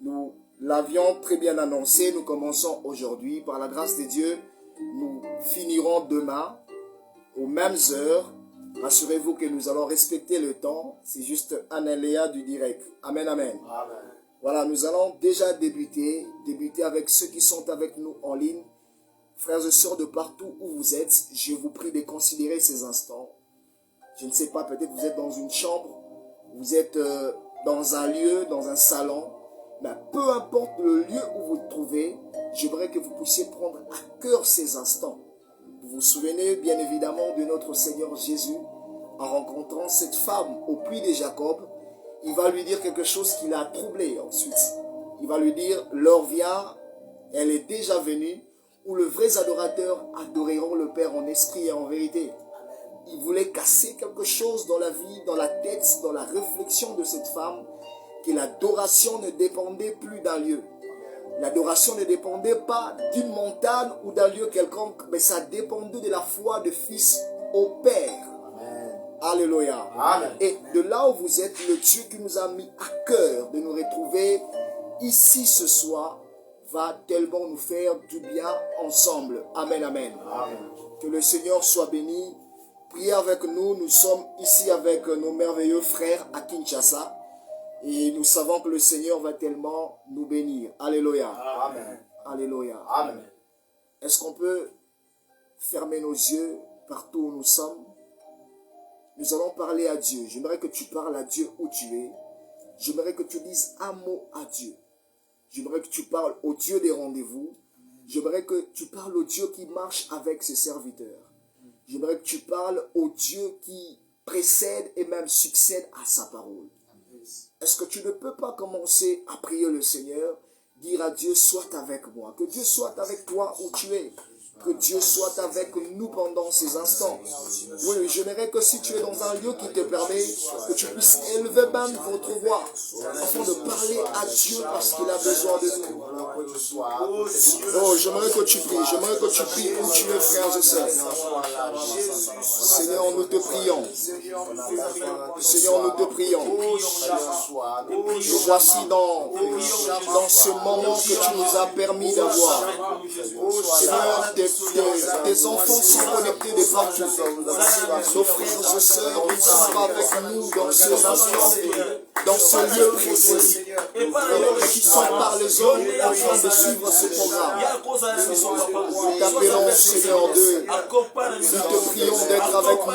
Nous l'avions très bien annoncé, nous commençons aujourd'hui. Par la grâce de Dieu, nous finirons demain aux mêmes heures. Rassurez-vous que nous allons respecter le temps. C'est juste un aléa du direct. Amen, amen. Amen. Voilà, nous allons déjà débuter avec ceux qui sont avec nous en ligne. Frères et sœurs de partout où vous êtes, je vous prie de considérer ces instants. Je ne sais pas, peut-être vous êtes dans une chambre, vous êtes dans un lieu, dans un salon. Mais peu importe le lieu où vous vous trouvez, j'aimerais que vous puissiez prendre à cœur ces instants. Vous vous souvenez bien évidemment de notre Seigneur Jésus en rencontrant cette femme au puits de Jacob. Il va lui dire quelque chose qui l'a troublé ensuite. Il va lui dire, l'heure vient, elle est déjà venue, où les vrais adorateurs adoreront le Père en esprit et en vérité. Il voulait casser quelque chose dans la vie, dans la tête, dans la réflexion de cette femme, que l'adoration ne dépendait plus d'un lieu. L'adoration ne dépendait pas d'une montagne ou d'un lieu quelconque, mais ça dépendait de la foi de fils au Père. Amen. Alléluia. Amen. Et de là où vous êtes, le Dieu qui nous a mis à cœur de nous retrouver ici ce soir va tellement nous faire du bien ensemble. Amen, amen. Amen. Que le Seigneur soit béni. Priez avec nous. Nous sommes ici avec nos merveilleux frères à Kinshasa. Et nous savons que le Seigneur va tellement nous bénir. Alléluia. Amen. Alléluia. Amen. Est-ce qu'on peut fermer nos yeux partout où nous sommes? Nous allons parler à Dieu. J'aimerais que tu parles à Dieu où tu es. J'aimerais que tu dises un mot à Dieu. J'aimerais que tu parles au Dieu des rendez-vous. J'aimerais que tu parles au Dieu qui marche avec ses serviteurs. J'aimerais que tu parles au Dieu qui précède et même succède à sa parole. Est-ce que tu ne peux pas commencer à prier le Seigneur, dire à Dieu, sois avec moi, que Dieu soit avec toi où tu es, que Dieu soit avec nous pendant ces instants. Oui, j'aimerais que si tu es dans un lieu qui te permet, que tu puisses élever même votre voix, afin de parler à Dieu parce qu'il a besoin de nous. Oh, j'aimerais que tu pries où tu es, frères et sœurs. Seigneur, nous te prions. Seigneur, nous te prions. Nous voici dans ce moment que tu nous as permis d'avoir. Seigneur, tes enfants sont connectés de partout. Nos frères et sœurs ne sont pas avec nous dans ce instant, dans ce lieu précis, et qui sont par les hommes afin de suivre ce programme. Nous t'appelons, Seigneur Dieu. Nous te prions d'être avec nous.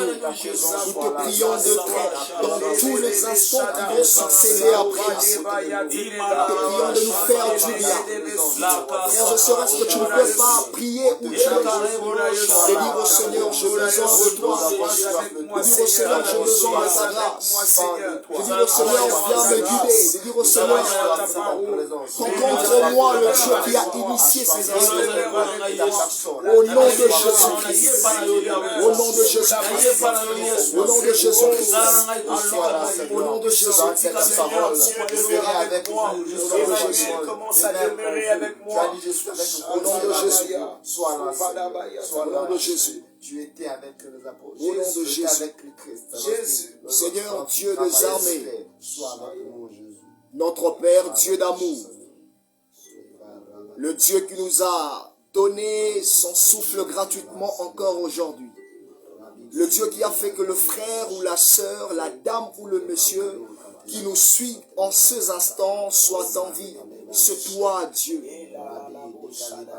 Nous te prions d'être dans tous les instants qui vont succéder après ici. Nous te prions de nous faire du bien. Frères et sœurs, est-ce que tu ne peux pas prier où tu es? Et dire au Seigneur, j'ai besoin de toi. De dire au Seigneur, j'ai besoin de ta grâce. De dire au Seigneur, viens me guider. De dire au Seigneur, rencontre-moi le Dieu qui a initié ces instants. Au nom de Jésus-Christ. Au nom de Jésus-Christ. Au nom de Jésus-Christ. Au nom de Jésus-Christ. Commence à demeurer avec moi. Au nom de Jésus. Sois là, Au nom de Jésus. Tu étais avec les apôtres. Au nom de Tu Jésus. étais avec le Christ. Seigneur, Dieu des armées. Sois avec nous, Jésus. Notre Père, Dieu d'amour. Le Dieu qui nous a donné son souffle gratuitement encore aujourd'hui. Le Dieu qui a fait que le frère ou la sœur, la dame ou le monsieur qui nous suit en ces instants soit en vie. C'est toi, Dieu.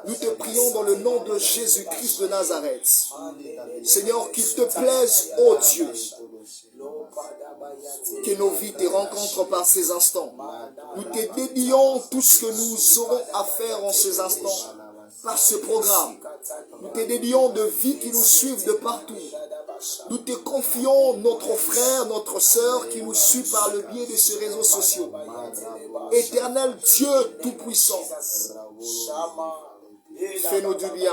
Nous te prions dans le nom de Jésus-Christ de Nazareth. Seigneur, qu'il te plaise, ô Dieu, que nos vies te rencontrent par ces instants. Nous te dédions tout ce que nous aurons à faire en ces instants par ce programme. Nous te dédions de vies qui nous suivent de partout. Nous te confions notre frère, notre sœur qui nous suit par le biais de ces réseaux sociaux. Éternel Dieu Tout-Puissant, fais-nous du bien.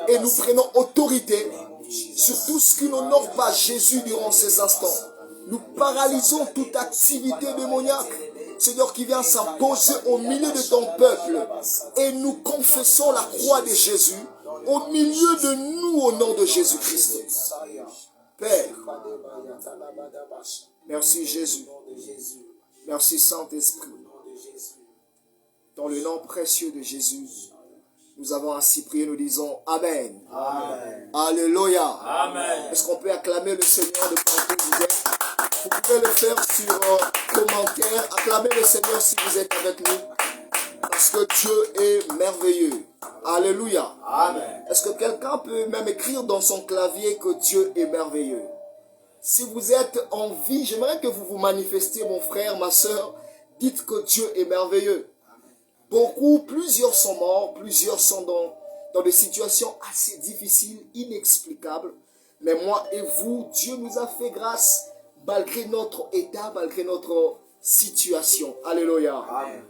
Et nous prenons autorité sur tout ce qui n'honore pas Jésus durant ces instants. Nous paralysons toute activité démoniaque, Seigneur, qui vient s'imposer au milieu de ton peuple. Et nous confessons la croix de Jésus au milieu de nous au nom de Jésus-Christ. Père, merci Jésus. Merci Saint-Esprit. Dans le nom précieux de Jésus, nous avons ainsi prié, nous disons Amen. Amen. Alléluia. Amen. Est-ce qu'on peut acclamer le Seigneur de partout où vous êtes? Vous pouvez le faire sur commentaire. Acclamez le Seigneur si vous êtes avec nous. Parce que Dieu est merveilleux. Alléluia. Amen. Est-ce que quelqu'un peut même écrire dans son clavier que Dieu est merveilleux? Si vous êtes en vie, j'aimerais que vous vous manifestiez, mon frère, ma soeur. Dites que Dieu est merveilleux. Plusieurs sont morts, plusieurs sont dans des situations assez difficiles, inexplicables. Mais moi et vous, Dieu nous a fait grâce malgré notre état, malgré notre situation. Alléluia. Amen.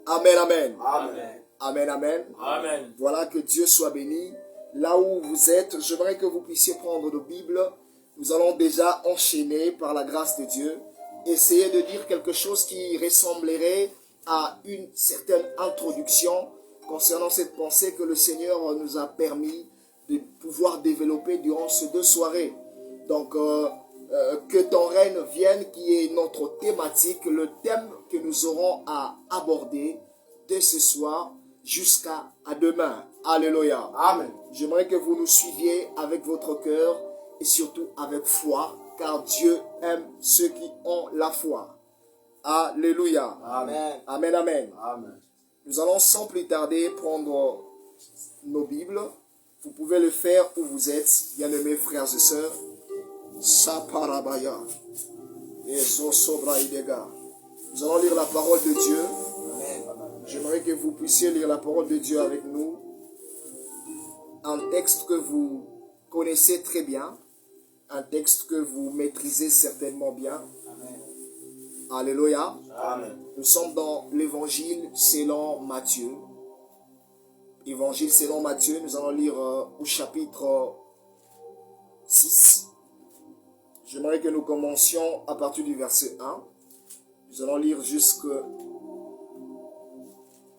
Amen, amen. Amen. Amen, amen. Amen. Voilà, que Dieu soit béni. Là où vous êtes, j'aimerais que vous puissiez prendre nos Bibles. Nous allons déjà enchaîner par la grâce de Dieu. Essayer de dire quelque chose qui ressemblerait à une certaine introduction concernant cette pensée que le Seigneur nous a permis de pouvoir développer durant ces 2 soirées. Donc, que ton règne vienne, qui est notre thématique, le thème que nous aurons à aborder dès ce soir jusqu'à demain. Alléluia. Amen. J'aimerais que vous nous suiviez avec votre cœur et surtout avec foi, car Dieu aime ceux qui ont la foi. Alléluia. Amen. Amen, amen. Amen. Nous allons sans plus tarder prendre nos Bibles. Vous pouvez le faire où vous êtes, bien-aimés frères et sœurs. Saparabaya. Ezosobraïdega. Nous allons lire la parole de Dieu. J'aimerais que vous puissiez lire la parole de Dieu avec nous. Un texte que vous connaissez très bien. Un texte que vous maîtrisez certainement bien. Alléluia. Amen. Nous sommes dans l'évangile selon Matthieu. Évangile selon Matthieu, nous allons lire au chapitre 6. J'aimerais que nous commencions à partir du verset 1. Nous allons lire jusqu'à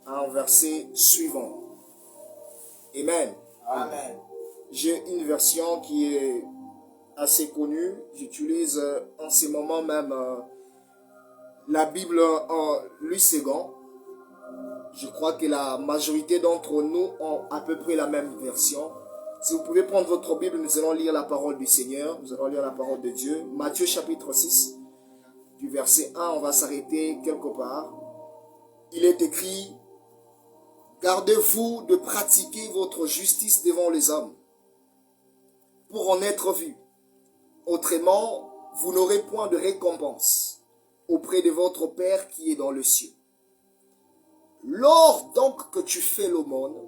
un verset suivant. Amen. Amen. J'ai une version qui est assez connue. J'utilise en ce moment même la Bible en Louis II. Je crois que la majorité d'entre nous ont à peu près la même version. Si vous pouvez prendre votre Bible, nous allons lire la parole du Seigneur. Nous allons lire la parole de Dieu. Matthieu chapitre 6, du verset 1, on va s'arrêter quelque part. Il est écrit: gardez-vous de pratiquer votre justice devant les hommes, pour en être vus. Autrement, vous n'aurez point de récompense auprès de votre Père qui est dans le ciel. Lors donc que tu fais l'aumône,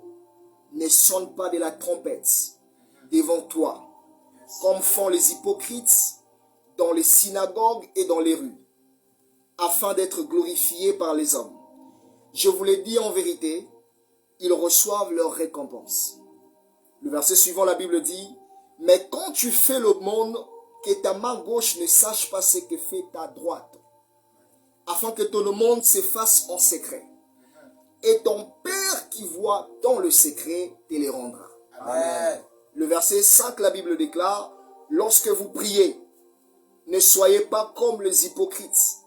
ne sonne pas de la trompette devant toi, comme font les hypocrites dans les synagogues et dans les rues, afin d'être glorifiés par les hommes. Je vous l'ai dit en vérité, ils reçoivent leur récompense. Le verset suivant, la Bible dit: mais quand tu fais l'aumône, que ta main gauche ne sache pas ce que fait ta droite, afin que ton aumône se fasse en secret. Et ton Père qui voit dans le secret te les rendra. Amen. Le verset 5, la Bible déclare: lorsque vous priez, ne soyez pas comme les hypocrites,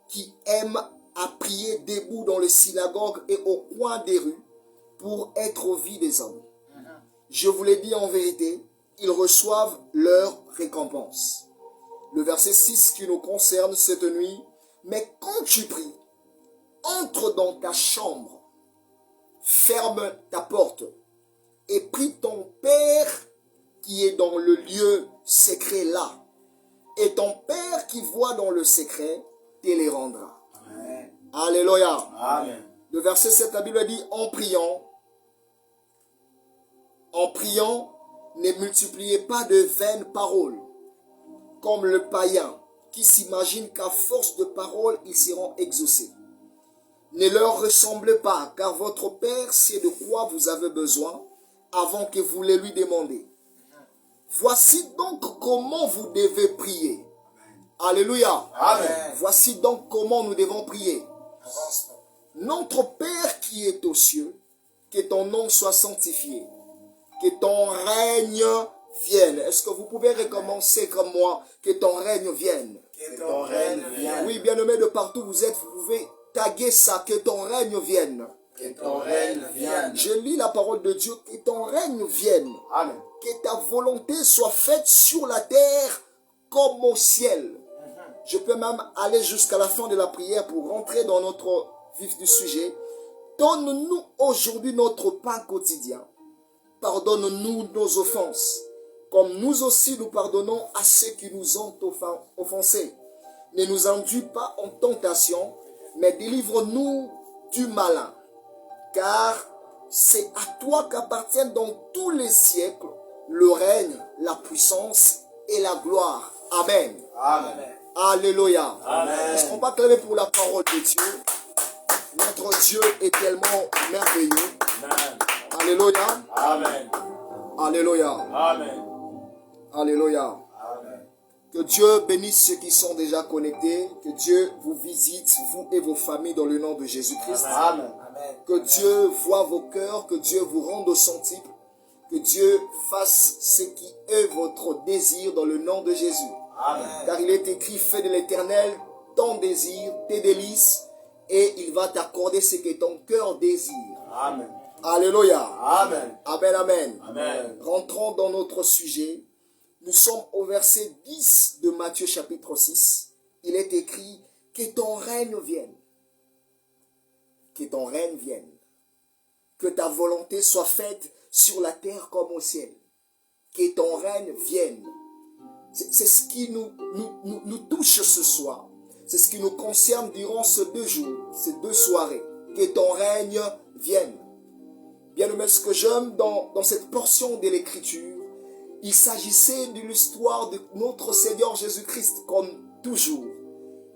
qui aiment à prier debout dans les synagogues et au coin des rues, pour être vus des hommes. Je vous l'ai dit en vérité, ils reçoivent leur récompense. Le verset 6 qui nous concerne cette nuit: mais quand tu pries, entre dans ta chambre, ferme ta porte et prie ton Père qui est dans le lieu secret là. Et ton Père qui voit dans le secret te les rendra. Amen. Alléluia. Amen. Le verset 7, la Bible dit: en priant, ne multipliez pas de vaines paroles, comme le païen qui s'imagine qu'à force de paroles, ils seront exaucés. Ne leur ressemblez pas, car votre Père sait de quoi vous avez besoin avant que vous les lui demandiez. Voici donc comment vous devez prier. Alléluia. Amen. Voici donc comment nous devons prier. Notre Père qui est aux cieux, que ton nom soit sanctifié, que ton règne vienne. Est-ce que vous pouvez recommencer comme moi? Que ton règne vienne. Que ton règne vienne. Oui, bien-aimés de partout où vous êtes, vous pouvez taguer ça, que ton règne vienne. Que ton règne vienne. Je lis la parole de Dieu, que ton règne vienne. Amen. Que ta volonté soit faite sur la terre comme au ciel. Je peux même aller jusqu'à la fin de la prière pour rentrer dans notre vif du sujet. Donne-nous aujourd'hui notre pain quotidien. Pardonne-nous nos offenses, comme nous aussi nous pardonnons à ceux qui nous ont offensés. Ne nous induis pas en tentation, mais délivre-nous du malin. Car c'est à toi qu'appartiennent dans tous les siècles le règne, la puissance et la gloire. Amen. Amen. Alléluia. Amen. Est-ce qu'on va clamer pour la parole de Dieu? Notre Dieu est tellement merveilleux. Amen. Alléluia. Amen. Alléluia. Amen. Alléluia. Amen. Que Dieu bénisse ceux qui sont déjà connectés. Que Dieu vous visite, vous et vos familles, dans le nom de Jésus-Christ. Amen. Que Dieu voie vos cœurs, que Dieu vous rende au centuple. Que Dieu fasse ce qui est votre désir dans le nom de Jésus. Amen. Car il est écrit, fais de l'Éternel ton désir, tes délices, et il va t'accorder ce que ton cœur désire. Amen. Alléluia. Amen. Amen, amen. Amen. Rentrons dans notre sujet. Nous sommes au verset 10 de Matthieu chapitre 6. Il est écrit, que ton règne vienne. Que ton règne vienne. Que ta volonté soit faite sur la terre comme au ciel. Que ton règne vienne. C'est ce qui nous touche ce soir. C'est ce qui nous concerne durant ces 2 jours, ces 2 soirées. Que ton règne vienne. Bien-aimé, ce que j'aime dans cette portion de l'Écriture, il s'agissait de l'histoire de notre Seigneur Jésus-Christ, comme toujours.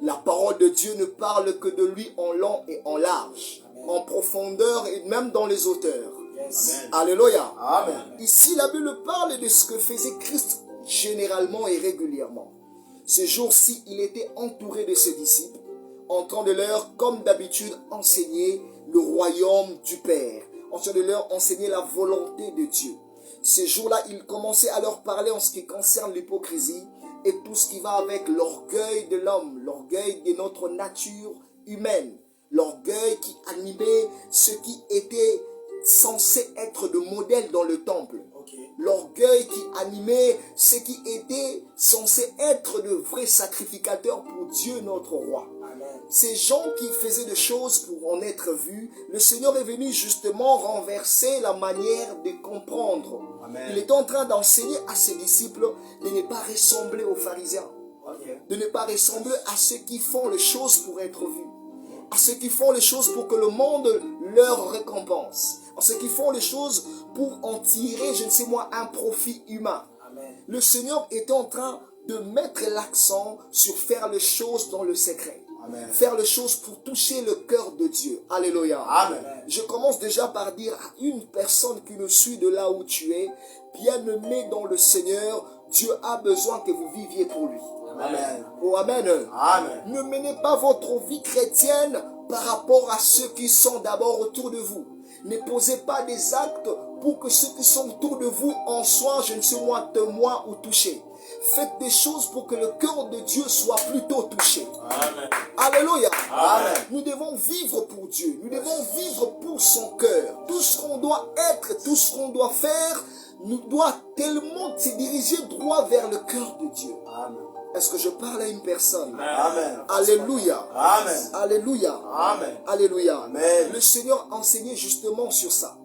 La parole de Dieu ne parle que de lui en long et en large, en profondeur et même dans les hauteurs. Yes. Alléluia. Amen. Ici, la Bible parle de ce que faisait Christ généralement et régulièrement. Ce jour-ci, il était entouré de ses disciples, en train de leur, comme d'habitude, enseigner le royaume du Père, en train de leur enseigner la volonté de Dieu. Ce jour-là, il commençait à leur parler en ce qui concerne l'hypocrisie et tout ce qui va avec l'orgueil de l'homme, l'orgueil de notre nature humaine, l'orgueil qui animait ce qui était censé être de modèle dans le temple. L'orgueil qui animait ce qui était censé être de vrais sacrificateurs pour Dieu notre roi. Amen. Ces gens qui faisaient des choses pour en être vus, le Seigneur est venu justement renverser la manière de comprendre. Amen. Il est en train d'enseigner à ses disciples de ne pas ressembler aux pharisiens, de ne pas ressembler à ceux qui font les choses pour être vus, à ceux qui font les choses pour que le monde leur récompense, à ceux qui font les choses pour en tirer, je ne sais moi, un profit humain. Amen. Le Seigneur est en train de mettre l'accent sur faire les choses dans le secret. Amen. Faire les choses pour toucher le cœur de Dieu. Alléluia. Amen. Je commence déjà par dire à une personne qui nous suit de là où tu es, bien-aimé dans le Seigneur, Dieu a besoin que vous viviez pour lui. Amen. Oh, amen. Amen. Ne menez pas votre vie chrétienne par rapport à ceux qui sont d'abord autour de vous. Ne posez pas des actes pour que ceux qui sont autour de vous en soient, je ne sais moi, témoins ou touchés. Faites des choses pour que le cœur de Dieu soit plutôt touché. Amen. Alléluia. Amen. Nous devons vivre pour Dieu. Nous devons vivre pour son cœur. Tout ce qu'on doit être, tout ce qu'on doit faire, nous doit tellement se diriger droit vers le cœur de Dieu. Amen. Est-ce que je parle à une personne? Amen. Alléluia. Amen. Alléluia. Amen. Alléluia. Amen. Le Seigneur enseignait justement sur ça.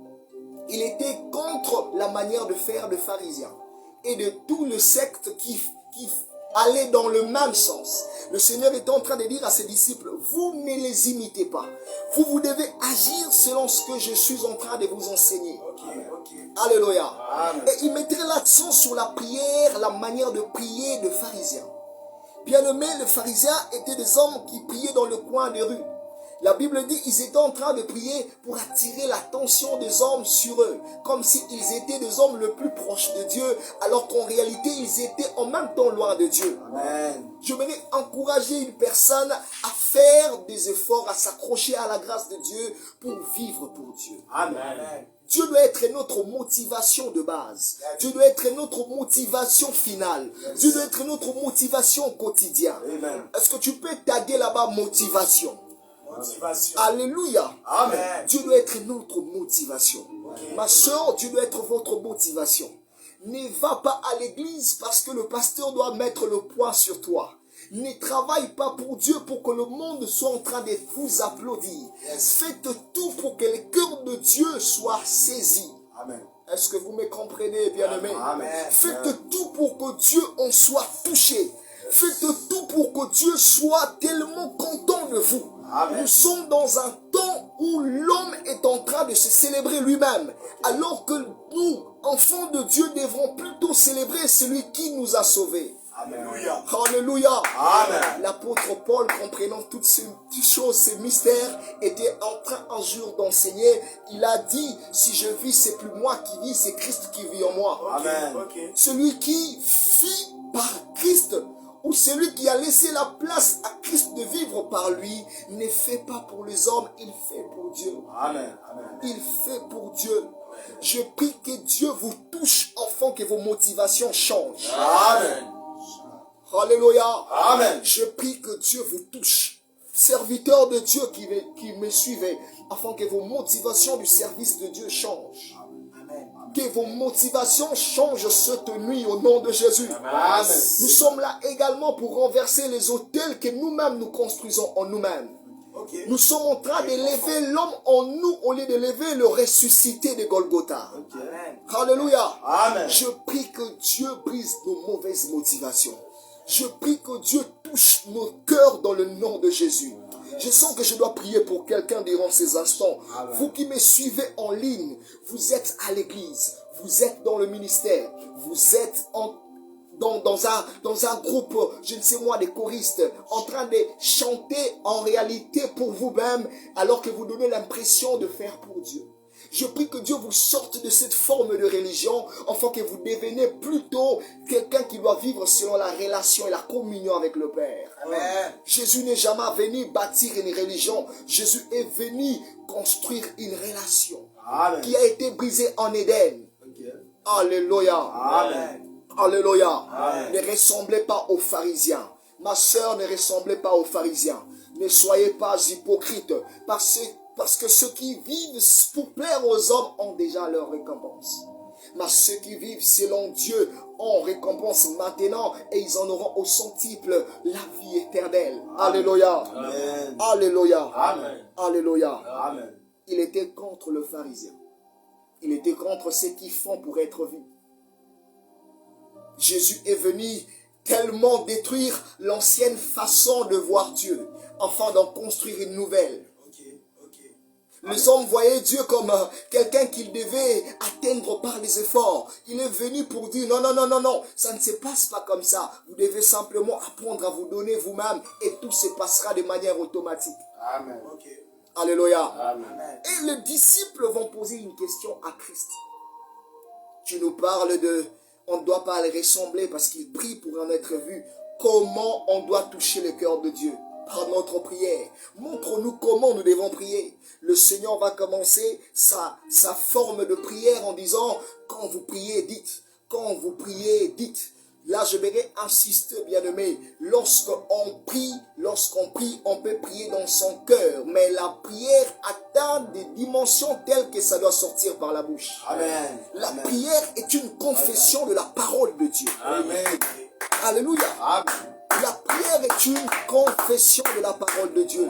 Il était contre la manière de faire des pharisiens et de tous les sectes qui allaient dans le même sens. Le Seigneur est en train de dire à ses disciples, vous ne les imitez pas. Vous devez agir selon ce que je suis en train de vous enseigner. Alléluia. Amen. Et il mettrait l'accent sur la prière, la manière de prier des pharisiens. Bien-aimés, les pharisiens étaient des hommes qui priaient dans le coin des rues. La Bible dit qu'ils étaient en train de prier pour attirer l'attention des hommes sur eux, comme s'ils étaient des hommes le plus proches de Dieu, alors qu'en réalité, ils étaient en même temps loin de Dieu. Amen. Je voudrais encourager une personne à faire des efforts, à s'accrocher à la grâce de Dieu pour vivre pour Dieu. Amen. Dieu doit être notre motivation de base. Dieu doit être notre motivation finale. Dieu doit être notre motivation quotidienne. Amen. Est-ce que tu peux taguer là-bas motivation? Motivation. Alléluia. Amen. Dieu doit être notre motivation. Ma soeur, Dieu doit être votre motivation. Ne va pas à l'église parce que le pasteur doit mettre le poids sur toi. Ne travaille pas pour Dieu pour que le monde soit en train de vous applaudir. Faites tout pour que le cœur de Dieu soit saisi. Amen. Est-ce que vous me comprenez, bien-aimés? Amen. Faites tout pour que Dieu en soit touché. Faites tout pour que Dieu soit tellement content de vous. Amen. Nous sommes dans un temps où l'homme est en train de se célébrer lui-même, alors que nous, enfants de Dieu, devrons plutôt célébrer celui qui nous a sauvés. Alléluia. Alléluia. Amen. L'apôtre Paul, comprenant toutes ces petites choses, ces mystères, était en train un jour d'enseigner. Il a dit, si je vis, c'est plus moi qui vis, c'est Christ qui vit en moi. Amen. Celui qui vit par Christ, ou celui qui a laissé la place à Christ de vivre par lui, ne fait pas pour les hommes, il fait pour Dieu. Amen. Amen. Il fait pour Dieu. Je prie que Dieu vous touche, afin que vos motivations changent. Amen. Alléluia. Amen. Je prie que Dieu vous touche. Serviteurs de Dieu qui me suivez, afin que vos motivations du service de Dieu changent. Que vos motivations changent cette nuit au nom de Jésus. Amen. Nous sommes là également pour renverser les autels que nous-mêmes nous construisons en nous-mêmes. Nous sommes en train d'élever l'homme en nous au lieu d'élever le ressuscité de Golgotha. Alléluia. Amen. Je prie que Dieu brise nos mauvaises motivations. Je prie que Dieu touche nos cœurs dans le nom de Jésus. Je sens que je dois prier pour quelqu'un durant ces instants. Amen. Vous qui me suivez en ligne, vous êtes à l'église, vous êtes dans le ministère, vous êtes dans un groupe, je ne sais moi, des choristes, en train de chanter en réalité pour vous-même, alors que vous donnez l'impression de faire pour Dieu. Je prie que Dieu vous sorte de cette forme de religion, afin que vous deveniez plutôt quelqu'un qui doit vivre selon la relation et la communion avec le Père. Amen. Jésus n'est jamais venu bâtir une religion. Jésus est venu construire une relation Amen. qui a été brisée en Éden. Alléluia. Amen. Alléluia. Amen. Ne ressemblez pas aux pharisiens. Ma soeur, ne ressemblez pas aux pharisiens. Ne soyez pas hypocrites, parce que ceux qui vivent pour plaire aux hommes ont déjà leur récompense. Mais ceux qui vivent selon Dieu ont récompense maintenant, et ils en auront au centuple la vie éternelle. Alléluia. Amen. Alléluia. Amen. Alléluia. Amen. Il était contre le pharisien. Il était contre ceux qui font pour être vus. Jésus est venu tellement détruire l'ancienne façon de voir Dieu, afin d'en construire une nouvelle. Les hommes voyaient Dieu comme quelqu'un qu'ils devaient atteindre par les efforts. Il est venu pour dire non, non, non, non, non, ça ne se passe pas comme ça. Vous devez simplement apprendre à vous donner vous-même et tout se passera de manière automatique. Amen. Alléluia. Amen. Et les disciples vont poser une question à Christ. Tu nous parles de, on ne doit pas les ressembler parce qu'ils prient pour en être vus. Comment on doit toucher le cœur de Dieu? Par notre prière. Montre-nous comment nous devons prier. Le Seigneur va commencer sa forme de prière en disant, quand vous priez, dites. Quand vous priez, dites. Là, je vais insister, bien-aimé. Lorsqu'on prie, on peut prier dans son cœur. Mais la prière atteint des dimensions telles que ça doit sortir par la bouche. Amen. La prière est une confession de la parole de Dieu. Amen. Alléluia. Amen. La prière est une confession de la parole de Dieu.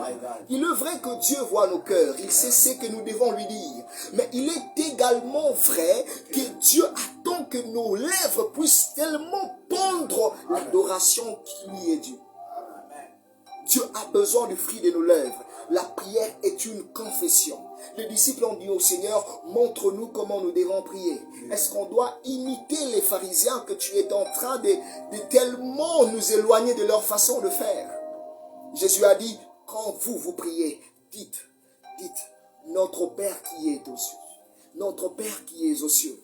Il est vrai que Dieu voit nos cœurs. Il sait ce que nous devons lui dire. Mais il est également vrai que Dieu attend que nos lèvres puissent tellement pondre l'adoration qui lui est due. Dieu a besoin du fruit de nos lèvres. La prière est une confession. Les disciples ont dit au Seigneur, montre-nous comment nous devons prier. Est-ce qu'on doit imiter les pharisiens que tu es en train de tellement nous éloigner de leur façon de faire? Jésus a dit, quand vous priez, dites, notre Père qui est aux cieux, notre Père qui est aux cieux,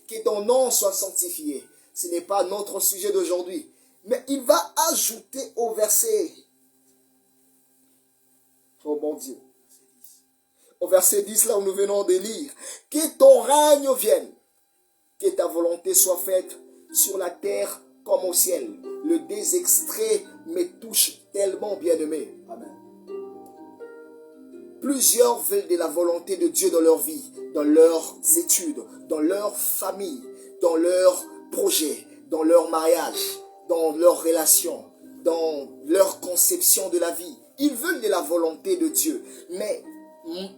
que ton nom soit sanctifié. Ce n'est pas notre sujet d'aujourd'hui, mais il va ajouter au verset, oh mon Dieu, au verset 10, là où nous venons de lire, que ton règne vienne, que ta volonté soit faite sur la terre comme au ciel. Le désextrait me touche tellement, bien-aimé. Amen. Plusieurs veulent de la volonté de Dieu dans leur vie, dans leurs études, dans leur famille, dans leurs projets, dans leur mariage, dans leurs relations, dans leur conception de la vie. Ils veulent de la volonté de Dieu, mais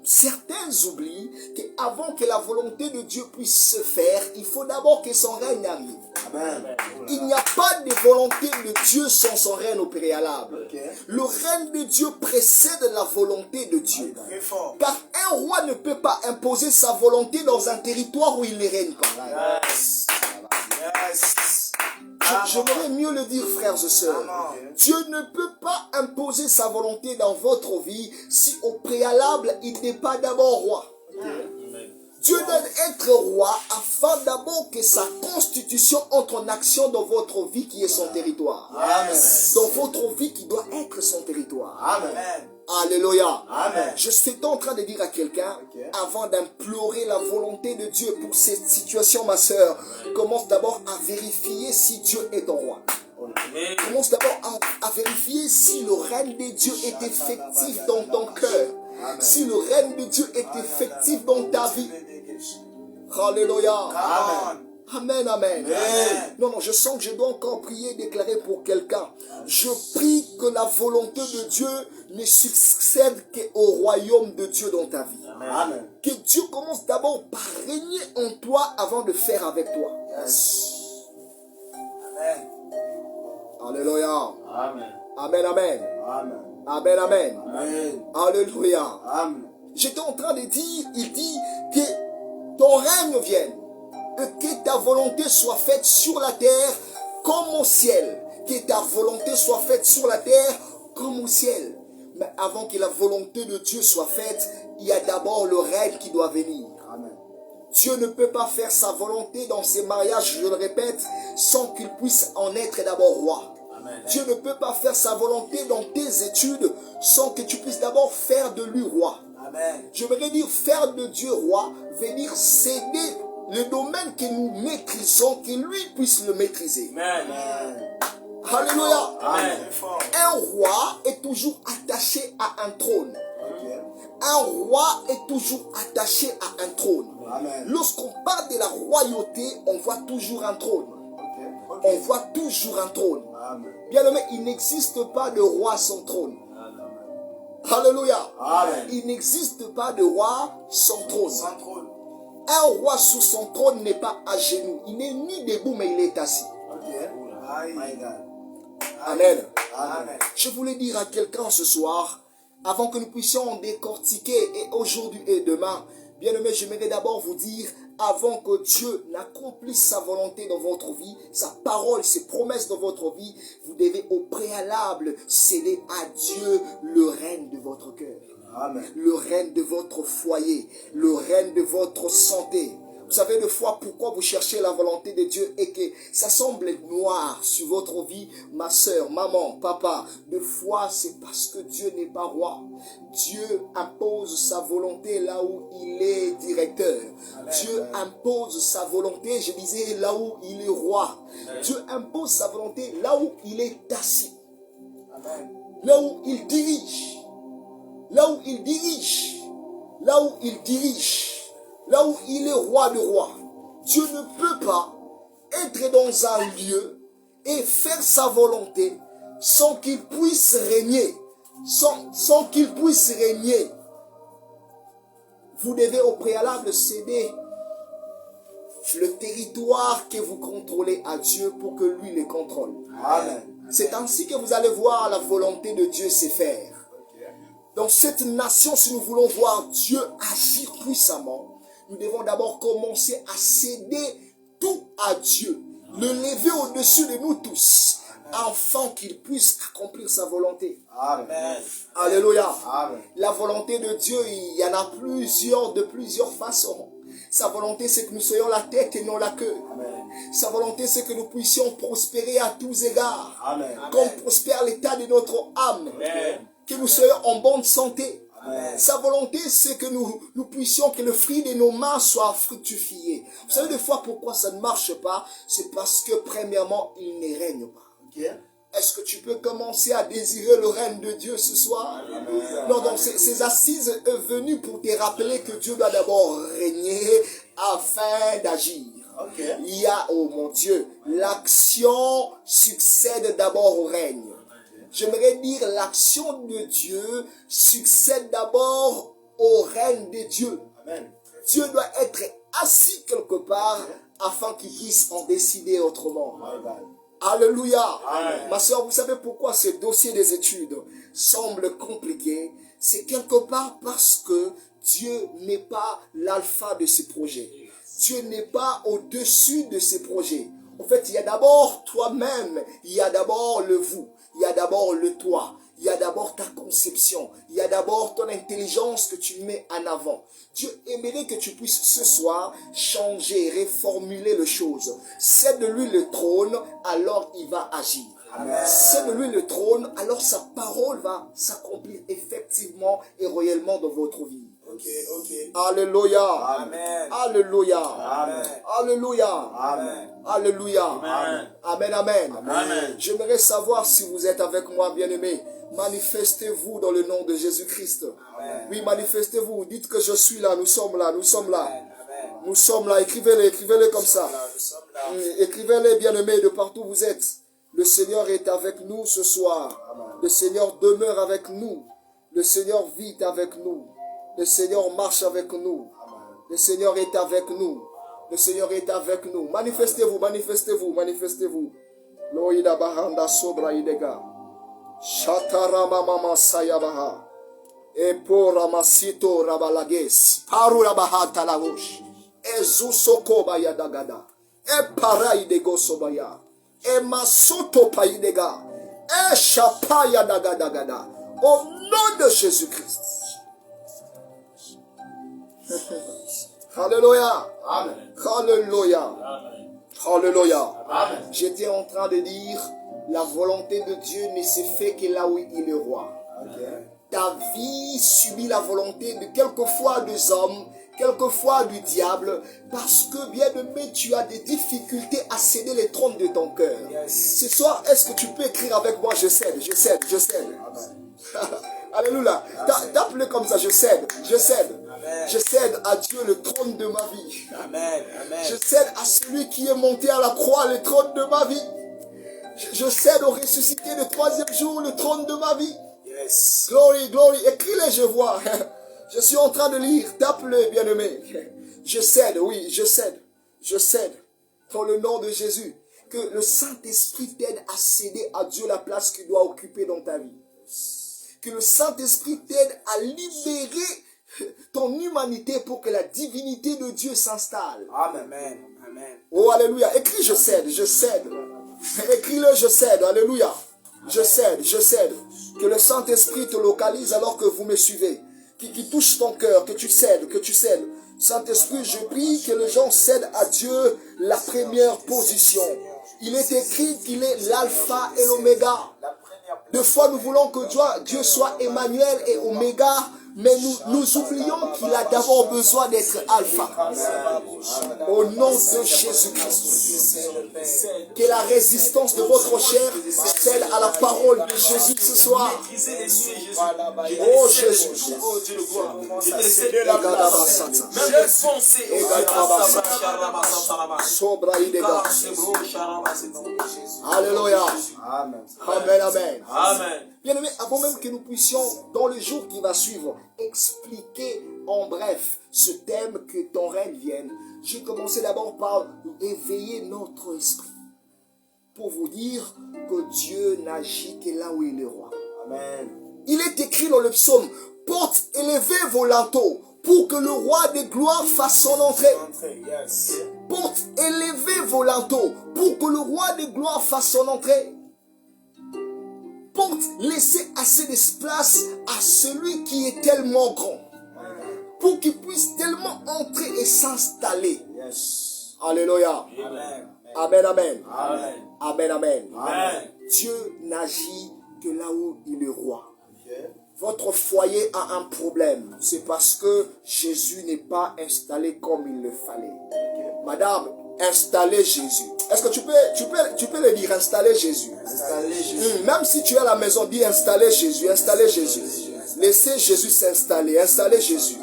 certains oublient qu'avant que la volonté de Dieu puisse se faire, il faut d'abord que son règne arrive. Amen. Il n'y a pas de volonté de Dieu sans son règne au préalable. Ok. Le règne de Dieu précède la volonté de Dieu. Très fort. Car un roi ne peut pas imposer sa volonté dans un territoire où il ne règne pas. Yes. Yes. J'aimerais mieux le dire, frères et sœurs. Amen. Dieu ne peut pas imposer sa volonté dans votre vie si au préalable il n'est pas d'abord roi. Dieu doit être roi afin d'abord que sa constitution entre en action dans votre vie qui est son territoire. Amen. Dans votre vie qui doit être son territoire. Amen. Alléluia. Amen. Je suis en train de dire à quelqu'un, Ok. avant d'implorer la volonté de Dieu pour cette situation, ma soeur, commence d'abord à vérifier si Dieu est ton roi. Commence d'abord à vérifier si le règne de Dieu est effectif dans ton cœur. Si le règne de Dieu est effectif dans ta vie. Alléluia. Amen. Amen, amen. Amen. Non, je sens que je dois encore prier, déclarer pour quelqu'un. Je prie que la volonté de Dieu ne succède qu'au royaume de Dieu dans ta vie. Amen. Que Dieu commence d'abord par régner en toi avant de faire avec toi. Yes. Amen. Alléluia. Amen. Amen, amen. Amen. Amen, amen. Amen. Alléluia. Amen. J'étais en train de dire, il dit que ton règne vienne, que ta volonté soit faite sur la terre comme au ciel. Que ta volonté soit faite sur la terre comme au ciel. Mais avant que la volonté de Dieu soit faite, il y a d'abord le règne qui doit venir. Amen. Dieu ne peut pas faire sa volonté dans ses mariages, je le répète, sans qu'il puisse en être d'abord roi. Amen. Dieu ne peut pas faire sa volonté dans tes études sans que tu puisses d'abord faire de lui roi. Amen. Je voudrais dire faire de Dieu roi, venir céder le domaine que nous maîtrisons, que lui puisse le maîtriser. Amen. Alléluia. Amen. Un roi est toujours attaché à un trône. Ok. Un roi est toujours attaché à un trône. Amen. Lorsqu'on parle de la royauté, on voit toujours un trône. Ok. Ok. On voit toujours un trône. Amen. Bien aimé, il n'existe pas de roi sans trône. Amen. Alléluia. Amen. Il n'existe pas de roi sans trône. Sans trône. Un roi sous son trône n'est pas à genoux. Il n'est ni debout, mais il est assis. Ok. Aïe. My God. Amen. Amen. Je voulais dire à quelqu'un ce soir, avant que nous puissions décortiquer et aujourd'hui et demain, bien aimé, j'aimerais d'abord vous dire, avant que Dieu n'accomplisse sa volonté dans votre vie, sa parole, ses promesses dans votre vie, vous devez au préalable céder à Dieu le règne de votre cœur. Amen. Le règne de votre foyer, le règne de votre santé. Vous savez, des fois, pourquoi vous cherchez la volonté de Dieu et que ça semble noir sur votre vie, ma soeur, maman, papa. Des fois, c'est parce que Dieu n'est pas roi. Dieu impose sa volonté là où il est directeur. Amen. Dieu impose sa volonté, je disais, là où il est roi. Amen. Dieu impose sa volonté là où il est assis. Amen. Là où il dirige. Là où il dirige. Là où il dirige. Là où il est roi de rois. Dieu ne peut pas être dans un lieu et faire sa volonté sans qu'il puisse régner. Sans qu'il puisse régner. Vous devez au préalable céder le territoire que vous contrôlez à Dieu pour que lui le contrôle. Amen. C'est ainsi que vous allez voir la volonté de Dieu se faire. Ok. Dans cette nation, si nous voulons voir Dieu agir puissamment, nous devons d'abord commencer à céder tout à Dieu, le lever au-dessus de nous tous, afin qu'il puisse accomplir sa volonté. Amen. Alléluia. Amen. La volonté de Dieu, il y en a plusieurs, de plusieurs façons. Sa volonté, c'est que nous soyons la tête et non la queue. Amen. Sa volonté, c'est que nous puissions prospérer à tous égards. Amen. Comme prospère l'état de notre âme. Amen. Que nous soyons en bonne santé. Amen. Sa volonté, c'est que nous puissions, que le fruit de nos mains soit fructifié. Vous savez des fois pourquoi ça ne marche pas? C'est parce que premièrement, il ne règne pas. Ok. Est-ce que tu peux commencer à désirer le règne de Dieu ce soir? Non, donc ces assises est venues pour te rappeler que Dieu doit d'abord régner afin d'agir. Okay. Il y a, oh mon Dieu, l'action succède d'abord au règne. J'aimerais dire l'action de Dieu succède d'abord au règne de Dieu. Amen. Dieu doit être assis quelque part afin qu'il puisse en décider autrement. Alléluia. Amen. Ma soeur, vous savez pourquoi ce dossier des études semble compliqué? C'est quelque part parce que Dieu n'est pas l'alpha de ces projets. Dieu n'est pas au-dessus de ces projets. En fait, il y a d'abord toi-même, il y a d'abord le vous, il y a d'abord le toi, il y a d'abord ta conception, il y a d'abord ton intelligence que tu mets en avant. Dieu aimerait que tu puisses ce soir changer, reformuler les choses. Cède de lui le trône, alors il va agir. Cède de lui le trône, alors sa parole va s'accomplir effectivement et réellement dans votre vie. Okay. Alléluia. Amen. Alléluia. Amen. Alléluia. Amen. Alléluia. Amen. Amen, amen. Amen. J'aimerais savoir si vous êtes avec moi, bien-aimés. Manifestez-vous dans le nom de Jésus-Christ. Amen. Oui, manifestez-vous. Dites que je suis là, nous sommes là, nous sommes là. Amen. Nous sommes là. Écrivez-les comme ça. Nous sommes là. Écrivez-les, bien-aimés, de partout où vous êtes. Le Seigneur est avec nous ce soir. Amen. Le Seigneur demeure avec nous. Le Seigneur vit avec nous. Le Seigneur marche avec nous. Le Seigneur est avec nous. Le Seigneur est avec nous. Manifestez-vous, manifestez-vous, manifestez-vous. Loïda bahanda sobra idega. Shatarama mama sayabaha. Epo ramasito rabalages. Paru rabaha talagosh. Ezusoko bayadagada. Epara idego sobaya. Emasoto paidega. Eshapaya dagadagada. Au nom de Jésus-Christ. Alléluia. Amen. Alléluia. Amen. Alléluia. Amen. J'étais en train de dire, la volonté de Dieu ne se fait que là où il est roi. Okay. Ta vie subit la volonté de quelquefois des hommes, quelquefois du diable, parce que, bien-aimé, tu as des difficultés à céder les trônes de ton cœur. Yes. Ce soir, est-ce que tu peux écrire avec moi, je cède, je cède, je cède. Alléluia. Tape-le comme ça, je cède, je cède. Amen. Je cède à Dieu le trône de ma vie. Amen. Amen. Je cède à celui qui est monté à la croix le trône de ma vie. Je cède au ressuscité le troisième jour le trône de ma vie. Yes. Glory, glory. Écris-le, je vois. Je suis en train de lire. Tape-le, bien-aimé. Je cède, oui, je cède. Je cède. Dans le nom de Jésus. Que le Saint-Esprit t'aide à céder à Dieu la place qu'il doit occuper dans ta vie. Que le Saint-Esprit t'aide à libérer ton humanité pour que la divinité de Dieu s'installe. Amen. Amen. Oh, alléluia. Écris, je cède, je cède. Écris-le, je cède. Alléluia. Je cède, je cède. Que le Saint-Esprit te localise alors que vous me suivez. Qui touche ton cœur, que tu cèdes, que tu cèdes. Saint-Esprit, je prie que les gens cèdent à Dieu la première position. Il est écrit qu'il est l'alpha et l'oméga. Des fois, nous voulons que Dieu soit Emmanuel et Oméga, mais nous oublions qu'il a d'abord besoin d'être alpha. Au nom de Jésus-Christ. Que la résistance de votre chair cède à la parole de Jésus ce soir. Oh Jésus. Alléluia. Amen. Amen, amen. Amen. Bien-aimés, avant même que nous puissions, dans le jour qui va suivre, expliquer en bref ce thème, que ton règne vienne, j'ai commencé d'abord par éveiller notre esprit. Pour vous dire que Dieu n'agit que là où il est roi. Amen. Il est écrit dans le psaume, porte élevez vos linteaux pour que le roi des gloires fasse son entrée. Yes. Porte élevez vos linteaux pour que le roi des gloires fasse son entrée. Porte, laissez assez d'espace à celui qui est tellement grand pour qu'il puisse tellement entrer et s'installer. Yes. Alléluia. Amen. Amen, amen. Amen. Amen, amen. Amen. Dieu n'agit que là où il est roi. Okay. Votre foyer a un problème. C'est parce que Jésus n'est pas installé comme il le fallait. Madame, Installer Jésus. Est-ce que tu peux le dire, installer Jésus? Installer Jésus. Même si tu es à la maison, dis installer Jésus, installer Jésus. Laissez Jésus s'installer, installer Jésus.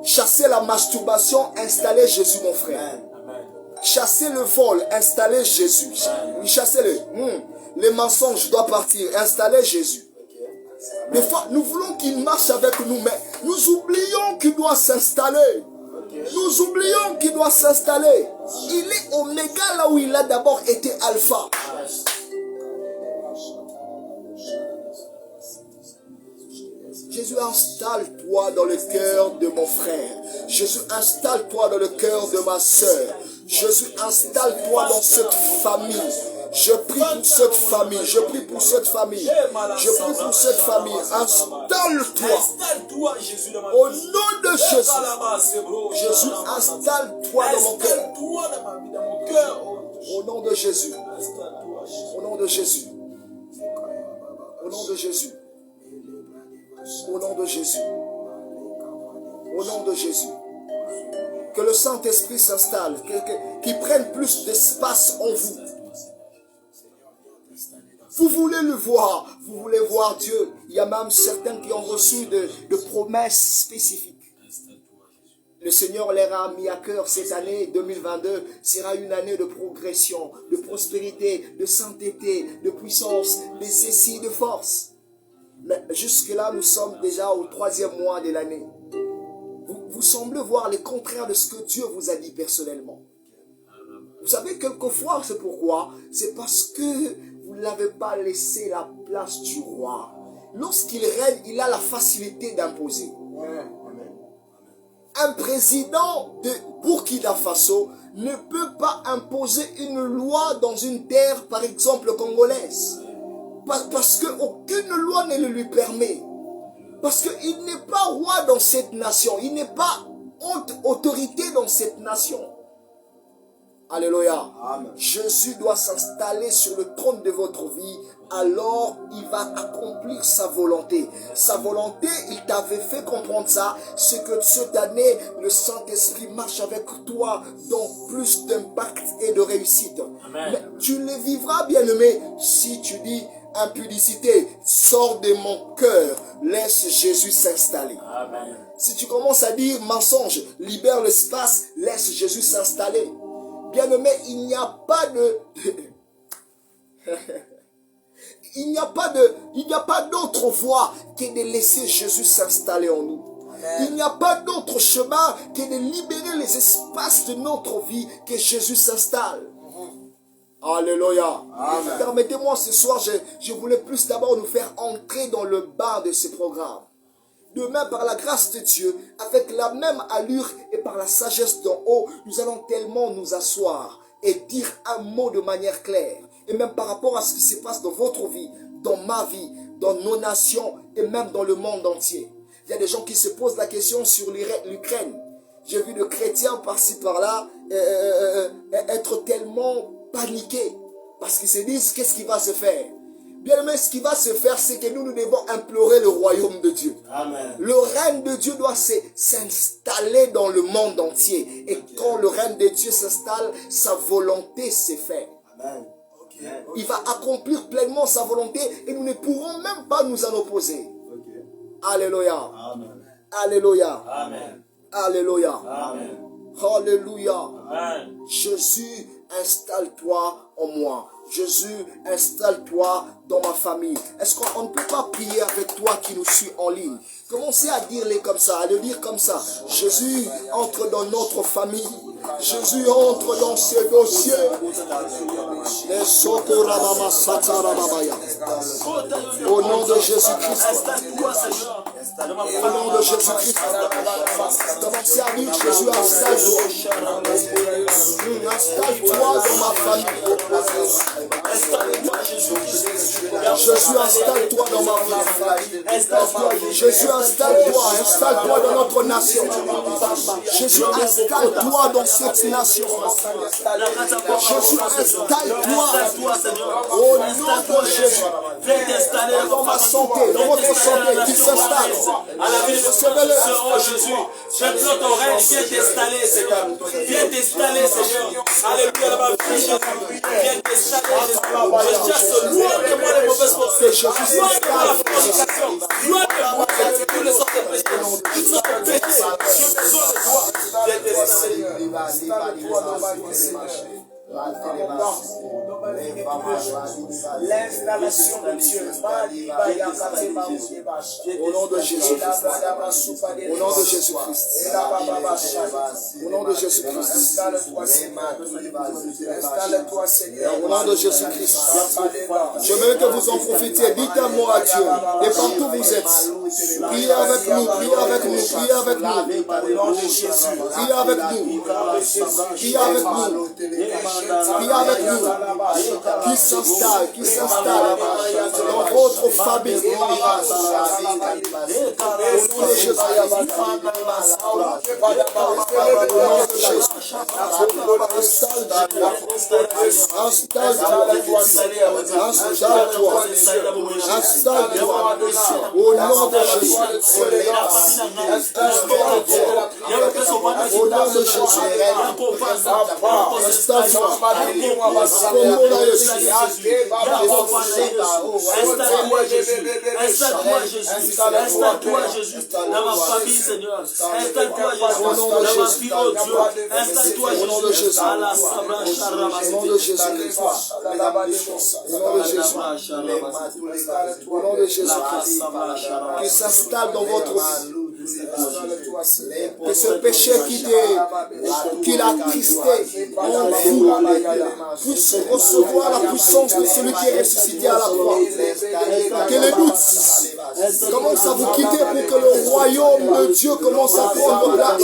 Chasser la masturbation, installer Jésus, mon frère. Chasser le vol, installer Jésus. Oui, chassez-le. Les mensonges doivent partir, installer Jésus. Des fois, nous voulons qu'il marche avec nous, mais nous oublions qu'il doit s'installer. Nous oublions qu'il doit s'installer. Il est oméga là où il a d'abord été alpha. Jésus, installe-toi dans le cœur de mon frère. Jésus, installe-toi dans le cœur de ma soeur. Jésus, installe-toi dans cette famille. Je prie pour cette famille. Je prie pour cette famille. Je prie pour cette famille. Installe-toi. Au nom de Jésus. Jésus, installe-toi dans mon cœur. Au nom de Jésus. Au nom de Jésus. Au nom de Jésus. Au nom de Jésus. Au nom de Jésus. Que le Saint-Esprit s'installe. Qu'il prenne plus d'espace en vous. Vous voulez le voir. Vous voulez voir Dieu. Il y a même certains qui ont reçu de promesses spécifiques. Le Seigneur leur a mis à cœur cette année 2022 sera une année de progression, de prospérité, de sainteté, de puissance, de ceci, de force. Mais jusque-là, nous sommes déjà au 3e mois de l'année. Vous semblez voir le contraire de ce que Dieu vous a dit personnellement. Vous savez, quelquefois, c'est pourquoi? C'est parce que vous n'avez pas laissé la place du roi. Lorsqu'il règne, il a la facilité d'imposer. Un président de Burkina Faso ne peut pas imposer une loi dans une terre, par exemple, congolaise. Parce qu'aucune loi ne le lui permet. Parce qu'il n'est pas roi dans cette nation. Il n'est pas autorité dans cette nation. Alléluia. Amen. Jésus doit s'installer sur le trône de votre vie. Alors, il va accomplir sa volonté. Sa volonté, il t'avait fait comprendre ça. C'est que cette année, le Saint-Esprit marche avec toi dans plus d'impact et de réussite. Amen. Mais tu le vivras, bien-aimé, si tu dis impudicité, sors de mon cœur, laisse Jésus s'installer. Amen. Si tu commences à dire mensonge, libère l'espace, laisse Jésus s'installer. Bien-aimé, il n'y a pas de... il n'y a pas d'autre voie que de laisser Jésus s'installer en nous. Amen. Il n'y a pas d'autre chemin que de libérer les espaces de notre vie que Jésus s'installe. Alléluia. Permettez-moi ce soir, je voulais plus d'abord nous faire entrer dans le bas de ce programme. Demain, par la grâce de Dieu, avec la même allure et par la sagesse d'en haut, nous allons tellement nous asseoir et dire un mot de manière claire. Et même par rapport à ce qui se passe dans votre vie, dans ma vie, dans nos nations et même dans le monde entier. Il y a des gens qui se posent la question sur l'Ukraine. J'ai vu des chrétiens par-ci par-là être tellement paniqués parce qu'ils se disent qu'est-ce qui va se faire. Bien aimé, ce qui va se faire, c'est que nous devons implorer le royaume de Dieu. Amen. Le règne de Dieu doit s'installer dans le monde entier. Et quand le règne de Dieu s'installe, sa volonté s'est faite. Amen. Il va accomplir pleinement sa volonté et nous ne pourrons même pas nous en opposer. Alléluia. Amen. Alléluia. Amen. Alléluia. Amen. Alléluia. Amen. Jésus, installe-toi en moi. Jésus, installe-toi dans ma famille. Est-ce qu'on ne peut pas prier avec toi qui nous suit en ligne? Commencez à dire-les comme ça, à le dire comme ça. Jésus, entre dans notre famille. Jésus, entre dans ce dossier. Au nom de Jésus-Christ. Au nom de Jésus-Christ. Commencez à dire, Jésus, installe-toi. Installe-toi dans ma famille. Jésus, installe-toi dans ma vie. Jésus, installe-toi dans notre nation. Jésus, installe-toi dans cette nation. Jésus, installe-toi au nom de Jésus. Dans ma santé, dans votre santé, qui s'installe. Recevez-le. J'implore ton règne, viens t'installer, Seigneur. Viens t'installer, Seigneur. Alléluia, dans ma vie, Jésus. Viens t'installer, Jésus. Je chasse loin de moi les mauvaises pensées. Loin de moi la fornication. Loin de moi tous les sortes de péchés. Toutes sortes de péchés. J'ai besoin de toi. Viens t'installer. Installe-toi dans ma vie, Seigneur. L'installation de Dieu. Au nom de Jésus. Au nom de Jésus-Christ. Au nom de Jésus-Christ. Installe-toi, Seigneur. Au nom de Jésus-Christ. Je veux que vous en profitiez. Dites un mot à Dieu. Et partout où vous êtes. Priez avec nous. Priez avec nous. Priez avec nous. Au nom de Jésus. Priez avec nous. Priez avec nous. Priez avec nous. Qui s'installe dans votre famille. Au nom de Jésus. Installe-toi. Au nom de Jésus. Au nom de Jésus. Installe-toi, Jésus. Installe-toi, Jésus. Dans ma famille, Seigneur. Installe-toi, Jésus. Dans ma vie, oh Dieu. Installe-toi, Jésus. À la sabra charaba. Au nom de Jésus. Au nom de Jésus. Qui s'installe dans votre vie. Que ce péché qui l'a attristé en vous puisse recevoir la puissance de celui qui est ressuscité à la croix. Que les doutes commencent à vous quitter pour que le royaume de Dieu commence à prendre place.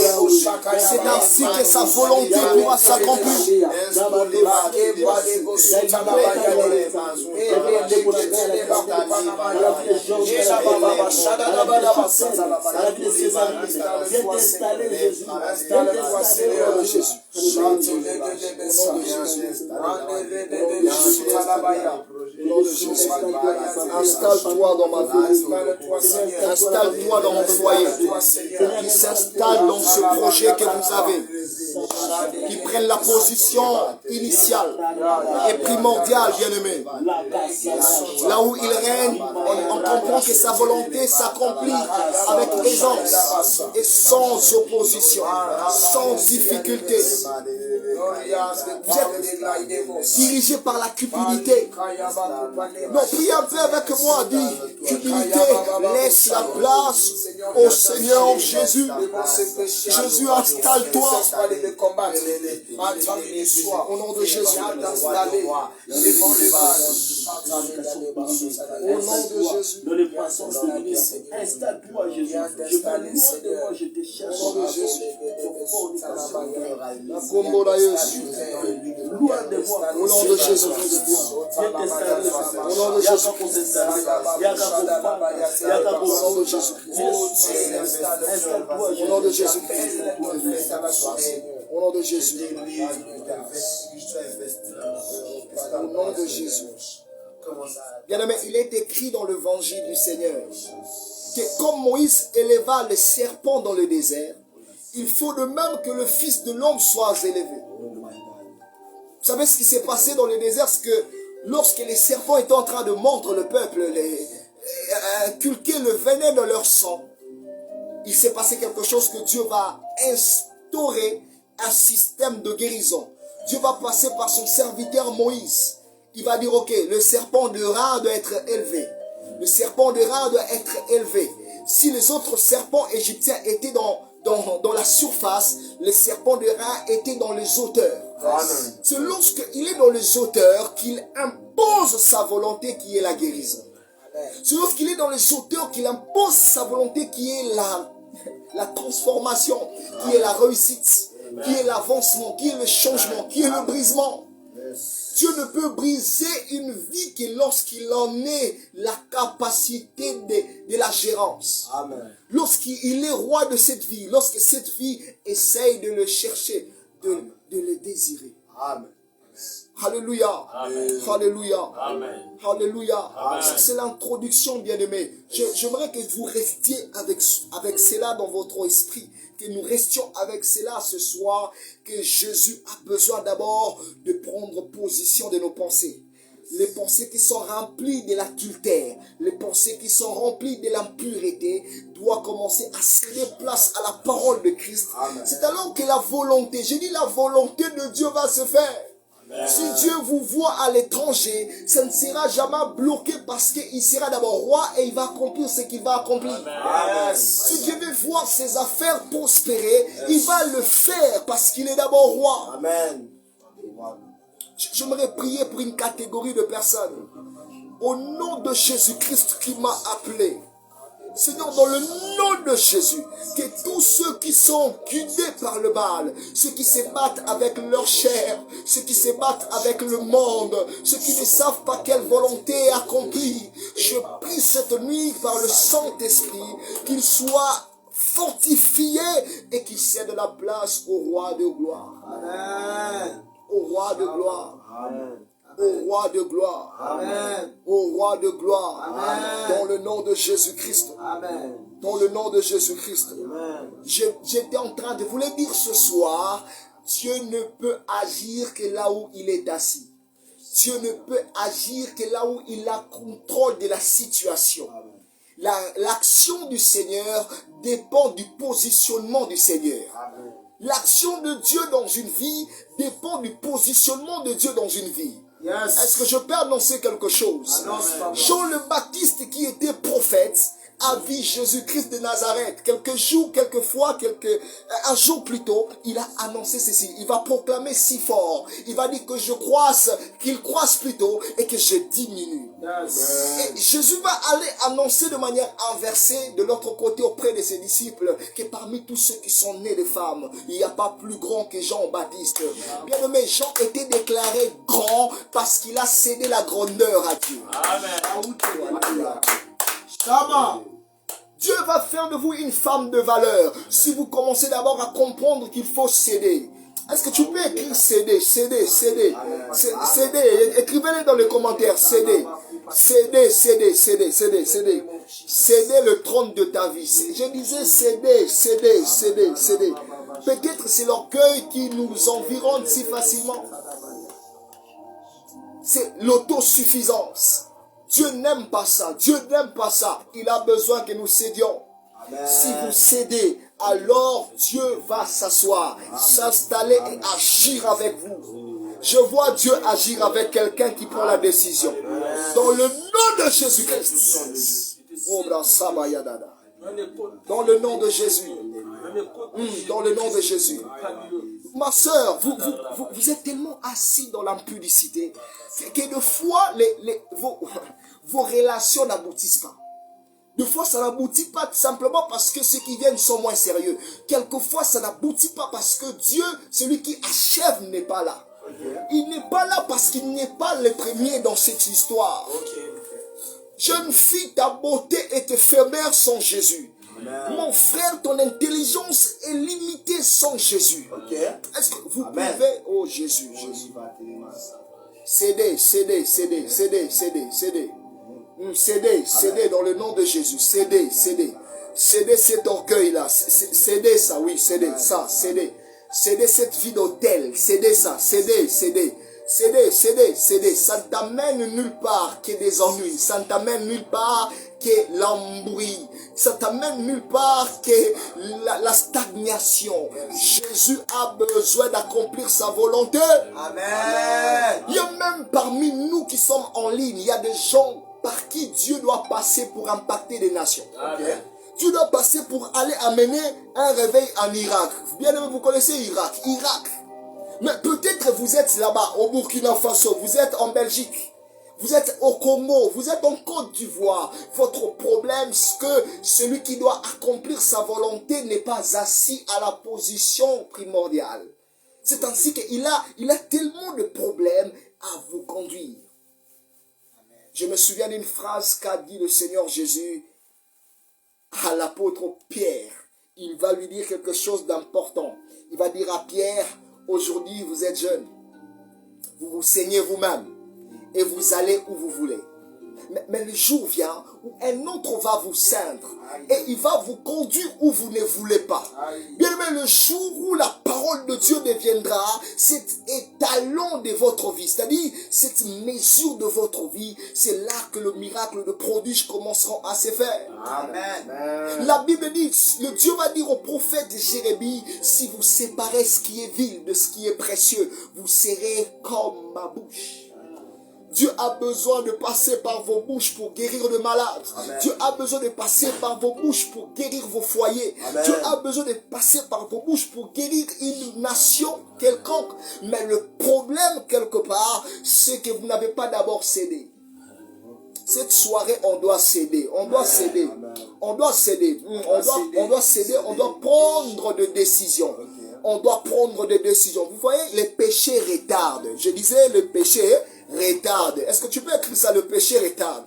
C'est ainsi que sa volonté pourra s'accomplir. Viens t'installer, Jésus. Viens t'installer, Jésus. Installe-toi dans ma vie. Installe-toi dans mon foyer. Qui s'installe dans ce projet que vous avez. Qui prenne la position initiale et primordiale, bien-aimé. Là où il règne, on comprend que sa volonté s'accomplit avec aisance et sans opposition, sans difficulté. Vous êtes dirigé par la cupidité. Non, priez un peu avec moi, dit cupidité, laisse la place au Seigneur Jésus. Jésus, installe-toi. Au nom de Jésus. Au nom de Jésus. Dans les façons de venir. Installe-toi, Jésus. Je veux loin de moi, je te cherche. Au nom de Jésus. Loin de moi. Au nom de Jésus. Viens t'installer. Au nom de Jésus. Au nom de Jésus. Au nom de Jésus. Au nom de Jésus. Au nom de Jésus. Bien-aimé, il est écrit dans l'évangile du Seigneur que comme Moïse éleva le serpent dans le désert, il faut de même que le Fils de l'homme soit élevé. Vous savez ce qui s'est passé dans le désert, c'est que lorsque les serpents étaient en train de mordre le peuple, inculquer le venin dans leur sang, il s'est passé quelque chose que Dieu va instaurer un système de guérison. Dieu va passer par son serviteur Moïse. Il va dire, ok, le serpent de rat doit être élevé. Le serpent de rat doit être élevé. Si les autres serpents égyptiens étaient dans la surface, les serpents de rat étaient dans les hauteurs. C'est lorsqu'il est dans les hauteurs qu'il impose sa volonté qui est la guérison. C'est lorsqu'il est dans les hauteurs qu'il impose sa volonté qui est la transformation, qui est la réussite, qui est l'avancement, qui est le changement, qui est le brisement. Dieu ne peut briser une vie que lorsqu'il en est la capacité de la gérance. Lorsqu'il est roi de cette vie, lorsque cette vie essaye de le chercher, de le désirer. Amen. Alléluia. Amen. Alléluia. Amen. Alléluia. Amen. C'est l'introduction, bien-aimé. J'aimerais que vous restiez avec cela dans votre esprit. que nous restions avec cela ce soir, que Jésus a besoin d'abord de prendre position de nos pensées. Les pensées qui sont remplies de l'adultère, les pensées qui sont remplies de l'impureté, doivent commencer à céder place à la parole de Christ. C'est alors que la volonté, j'ai dit la volonté de Dieu va se faire. Amen. Si Dieu vous voit à l'étranger, ça ne sera jamais bloqué parce qu'il sera d'abord roi et il va accomplir ce qu'il va accomplir. Amen. Si Dieu veut voir ses affaires prospérer, il va le faire parce qu'il est d'abord roi. Amen. J'aimerais prier pour une catégorie de personnes. Au nom de Jésus-Christ qui m'a appelé. Seigneur, dans le nom de Jésus, que tous ceux qui sont guidés par le mal, ceux qui se battent avec leur chair, ceux qui se battent avec le monde, ceux qui ne savent pas quelle volonté est accomplie, je prie cette nuit par le Saint-Esprit qu'ils soient fortifiés et qu'ils cèdent la place au roi de gloire. Amen. Au roi de gloire. Amen. Au roi de gloire. Amen. Au roi de gloire. Amen. Dans le nom de Jésus-Christ. Amen. Dans le nom de Jésus-Christ. J'étais en train de vous le dire ce soir, Dieu ne peut agir que là où il est assis. Dieu ne peut agir que là où il a contrôle de la situation. L'action du Seigneur dépend du positionnement du Seigneur. Amen. L'action de Dieu dans une vie dépend du positionnement de Dieu dans une vie. Yes. Est-ce que je peux annoncer quelque chose? Jean le Baptiste qui était prophète a vu Jésus-Christ de Nazareth. Quelques jours, un jour plus tôt, il a annoncé ceci. Il va proclamer si fort. Il va dire que je croisse, qu'il croisse plutôt et que je diminue. Yes. Et Jésus va aller annoncer de manière inversée de l'autre côté auprès de ses disciples que parmi tous ceux qui sont nés de femmes, il n'y a pas plus grand que Jean-Baptiste. Bien aimé, Jean était déclaré grand parce qu'il a cédé la grandeur à Dieu. Amen. Amen. Dieu va faire de vous une femme de valeur si vous commencez d'abord à comprendre qu'il faut céder. Est-ce que tu peux écrire céder, céder, céder, céder, écrivez-le dans les commentaires, céder, céder, céder, céder, céder, céder, céder le trône de ta vie. Je disais céder, céder, céder, céder. Peut-être c'est l'orgueil qui nous environne si facilement. C'est l'autosuffisance. Dieu n'aime pas ça. Dieu n'aime pas ça. Il a besoin que nous cédions. Amen. Si vous cédez, alors Dieu va s'asseoir, s'installer et agir avec vous. Je vois Dieu agir avec quelqu'un qui prend la décision. Amen. Dans le nom de Jésus-Christ. Dans le nom de Jésus. Dans le nom de Jésus. Ma soeur, vous êtes tellement assis dans l'impudicité que de fois vos relations n'aboutissent pas. De fois, ça n'aboutit pas simplement parce que ceux qui viennent sont moins sérieux. Quelquefois, ça n'aboutit pas parce que Dieu, celui qui achève, n'est pas là. Il n'est pas là parce qu'il n'est pas le premier dans cette histoire. Jeune fille, ta beauté est éphémère sans Jésus. Amen. Mon frère, ton intelligence est limitée sans Jésus. Est-ce que vous pouvez... Oh Jésus, Jésus. Cédez, cédez, cédez, cédez, cédez, cédez. Cédez, cédez dans le nom de Jésus. Cédez, cédez. Cédez cet orgueil-là. Cédez ça, oui, cédez ça, cédez. Cédez cette vie d'hôtel. Cédez ça, cédez, cédez. Cédez, cédez, cédez. Ça ne t'amène nulle part que des ennuis. Ça ne t'amène nulle part que l'embrouille. Ça ne t'amène nulle part que la stagnation. Jésus a besoin d'accomplir sa volonté. Amen. Il y a même parmi nous qui sommes en ligne, il y a des gens par qui Dieu doit passer pour impacter des nations. Amen. Dieu doit passer pour aller amener un réveil en Irak. Bien aimé, vous connaissez Irak. Mais peut-être vous êtes là-bas, au Burkina Faso, vous êtes en Belgique, vous êtes au Congo, vous êtes en Côte d'Ivoire. Votre problème, c'est que celui qui doit accomplir sa volonté n'est pas assis à la position primordiale. C'est ainsi qu'il a tellement de problèmes à vous conduire. Je me souviens d'une phrase qu'a dit le Seigneur Jésus à l'apôtre Pierre. Il va lui dire quelque chose d'important. Il va dire à Pierre, aujourd'hui vous êtes jeune, vous vous saignez vous-même et vous allez où vous voulez. Mais le jour vient où un autre va vous ceindre et il va vous conduire où vous ne voulez pas. Bien aimé, le jour où la parole de Dieu deviendra cet étalon de votre vie, c'est-à-dire cette mesure de votre vie, c'est là que le miracle de prodige commenceront à se faire. Amen. La Bible dit, le Dieu va dire au prophète Jérémie, si vous séparez ce qui est vil de ce qui est précieux, vous serez comme ma bouche. Dieu a besoin de passer par vos bouches pour guérir le malade. Amen. Dieu a besoin de passer par vos bouches pour guérir vos foyers. Amen. Dieu a besoin de passer par vos bouches pour guérir une nation quelconque. Mais le problème quelque part, c'est que vous n'avez pas d'abord cédé. Cette soirée, on doit céder. On doit céder. On doit céder. On doit céder. On doit prendre des décisions. On doit prendre des décisions. Vous voyez, les péchés retardent. Je disais, le péché retarde. Est-ce que tu peux écrire ça? Le péché retarde.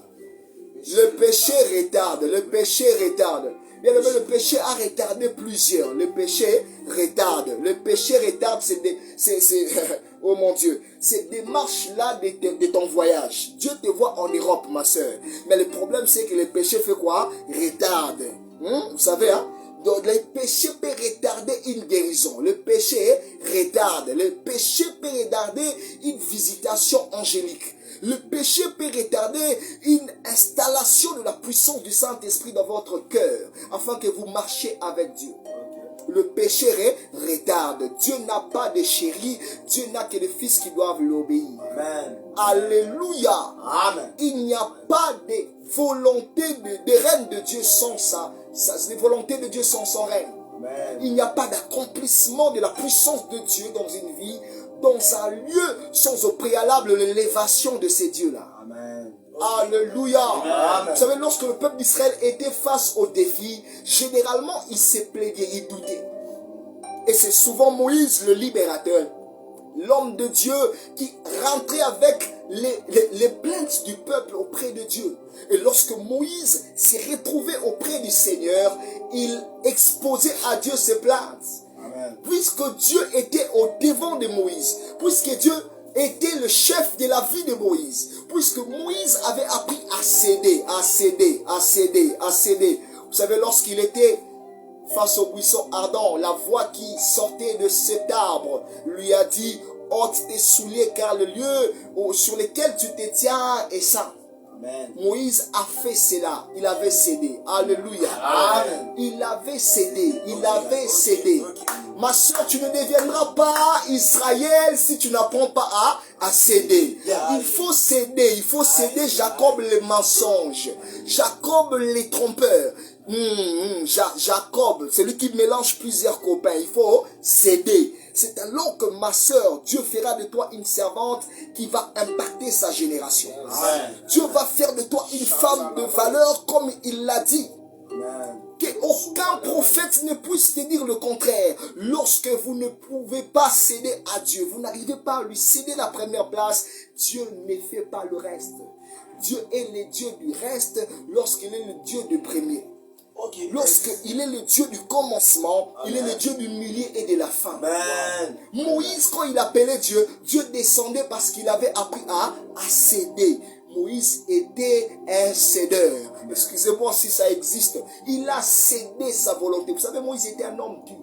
Le péché retarde. Le péché retarde. Bien aimé, le péché a retardé plusieurs. Le péché retarde. Le péché retarde, oh mon Dieu, ces démarches-là de ton voyage. Dieu te voit en Europe, ma soeur. Mais le problème, c'est que le péché fait quoi? Retarde. Vous savez, hein? Donc, le péché peut retarder une guérison. Le péché retarde. Le péché peut retarder une visitation angélique. Le péché peut retarder une installation de la puissance du Saint-Esprit dans votre cœur, afin que vous marchiez avec Dieu. Le péché retarde. Dieu n'a pas de chéri. Dieu n'a que des fils qui doivent l'obéir. Amen. Alléluia. Amen. Il n'y a pas de volonté de règne de Dieu sans de volonté de Dieu sans son règne. Amen. Il n'y a pas d'accomplissement de la puissance de Dieu dans une vie, dans un lieu, sans au préalable l'élévation de ces dieux-là. Amen. Alléluia. Amen. Vous savez, lorsque le peuple d'Israël était face au défi, généralement, il se plaignait, il doutait. Et c'est souvent Moïse, le libérateur, l'homme de Dieu, qui rentrait avec les plaintes du peuple auprès de Dieu. Et lorsque Moïse s'est retrouvé auprès du Seigneur, il exposait à Dieu ses plaintes. Amen. Puisque Dieu était au devant de Moïse, puisque Dieu était le chef de la vie de Moïse, puisque Moïse avait appris à céder, à céder, à céder, à céder. Vous savez, lorsqu'il était face au buisson ardent, la voix qui sortait de cet arbre lui a dit, ôte tes souliers car le lieu sur lequel tu te tiens est saint. Amen. Moïse a fait cela. Il avait cédé. Alléluia. Amen. Il avait cédé. Il avait cédé. Ma soeur, tu ne deviendras pas Israël si tu n'apprends pas à céder. Il faut céder. Il faut céder Jacob les mensonges. Jacob les trompeurs. Jacob, celui qui mélange plusieurs copains. Il faut céder. C'est alors que ma soeur, Dieu fera de toi une servante qui va impacter sa génération. Amen. Dieu va faire de toi une femme de valeur comme il l'a dit. Amen. Qu'aucun prophète ne puisse te dire le contraire. Lorsque vous ne pouvez pas céder à Dieu, vous n'arrivez pas à lui céder la première place, Dieu ne fait pas le reste. Dieu est le Dieu du reste lorsqu'il est le Dieu du premier. Lorsqu'il est le Dieu du commencement, il est le Dieu du milieu et de la fin. Amen. Moïse, quand il appelait Dieu, Dieu descendait parce qu'il avait appris à céder. Moïse était un cédeur. Excusez-moi si ça existe. Il a cédé sa volonté. Vous savez, Moïse était un homme dur.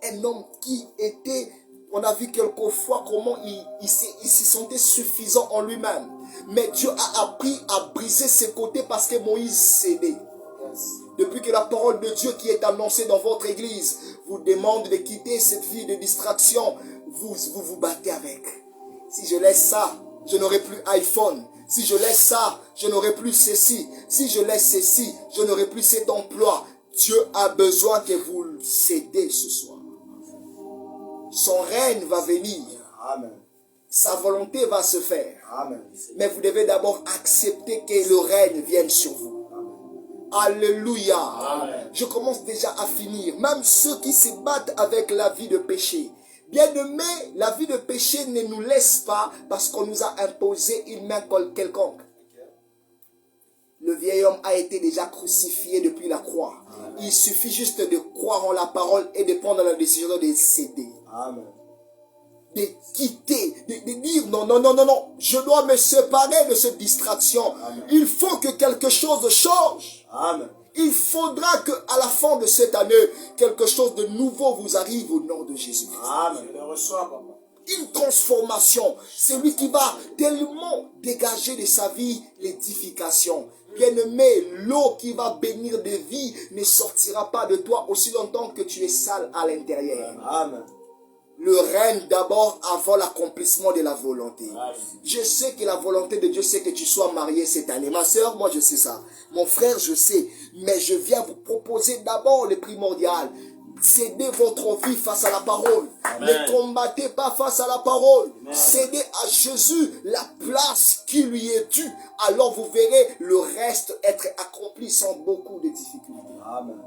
Un homme qui était... On a vu quelquefois comment il se sentait suffisant en lui-même. Mais Dieu a appris à briser ses côtés parce que Moïse cédait. Depuis que la parole de Dieu qui est annoncée dans votre église vous demande de quitter cette vie de distraction, vous battez avec. Si je laisse ça, je n'aurai plus iPhone. Si je laisse ça, je n'aurai plus ceci. Si je laisse ceci, je n'aurai plus cet emploi. Dieu a besoin que vous le cédez ce soir. Son règne va venir. Amen. Sa volonté va se faire. Amen. Mais vous devez d'abord accepter que le règne vienne sur vous. Alléluia. Amen. Je commence déjà à finir. Même ceux qui se battent avec la vie de péché. Bien-aimés, la vie de péché ne nous laisse pas parce qu'on nous a imposé une main quelconque. Le vieil homme a été déjà crucifié depuis la croix. Il suffit juste de croire en la parole et de prendre la décision de céder. Amen. de quitter, de dire non, non, non, non, non, je dois me séparer de cette distraction. Amen. Il faut que quelque chose change. Amen. Il faudra qu'à la fin de cette année, quelque chose de nouveau vous arrive au nom de Jésus-Christ. Amen. Je le reçois, papa. Une transformation, c'est lui qui va tellement dégager de sa vie l'édification. Bien-aimé, l'eau qui va bénir des vies ne sortira pas de toi aussi longtemps que tu es sale à l'intérieur. Amen. Le règne d'abord avant l'accomplissement de la volonté. Amen. Je sais que la volonté de Dieu, c'est que tu sois marié cette année. Ma soeur, moi je sais ça. Mon frère, je sais. Mais je viens vous proposer d'abord le primordial. Cédez votre vie face à la parole. Amen. Ne combattez pas face à la parole. Amen. Cédez à Jésus la place qui lui est due. Alors vous verrez le reste être accompli sans beaucoup de difficultés. Amen.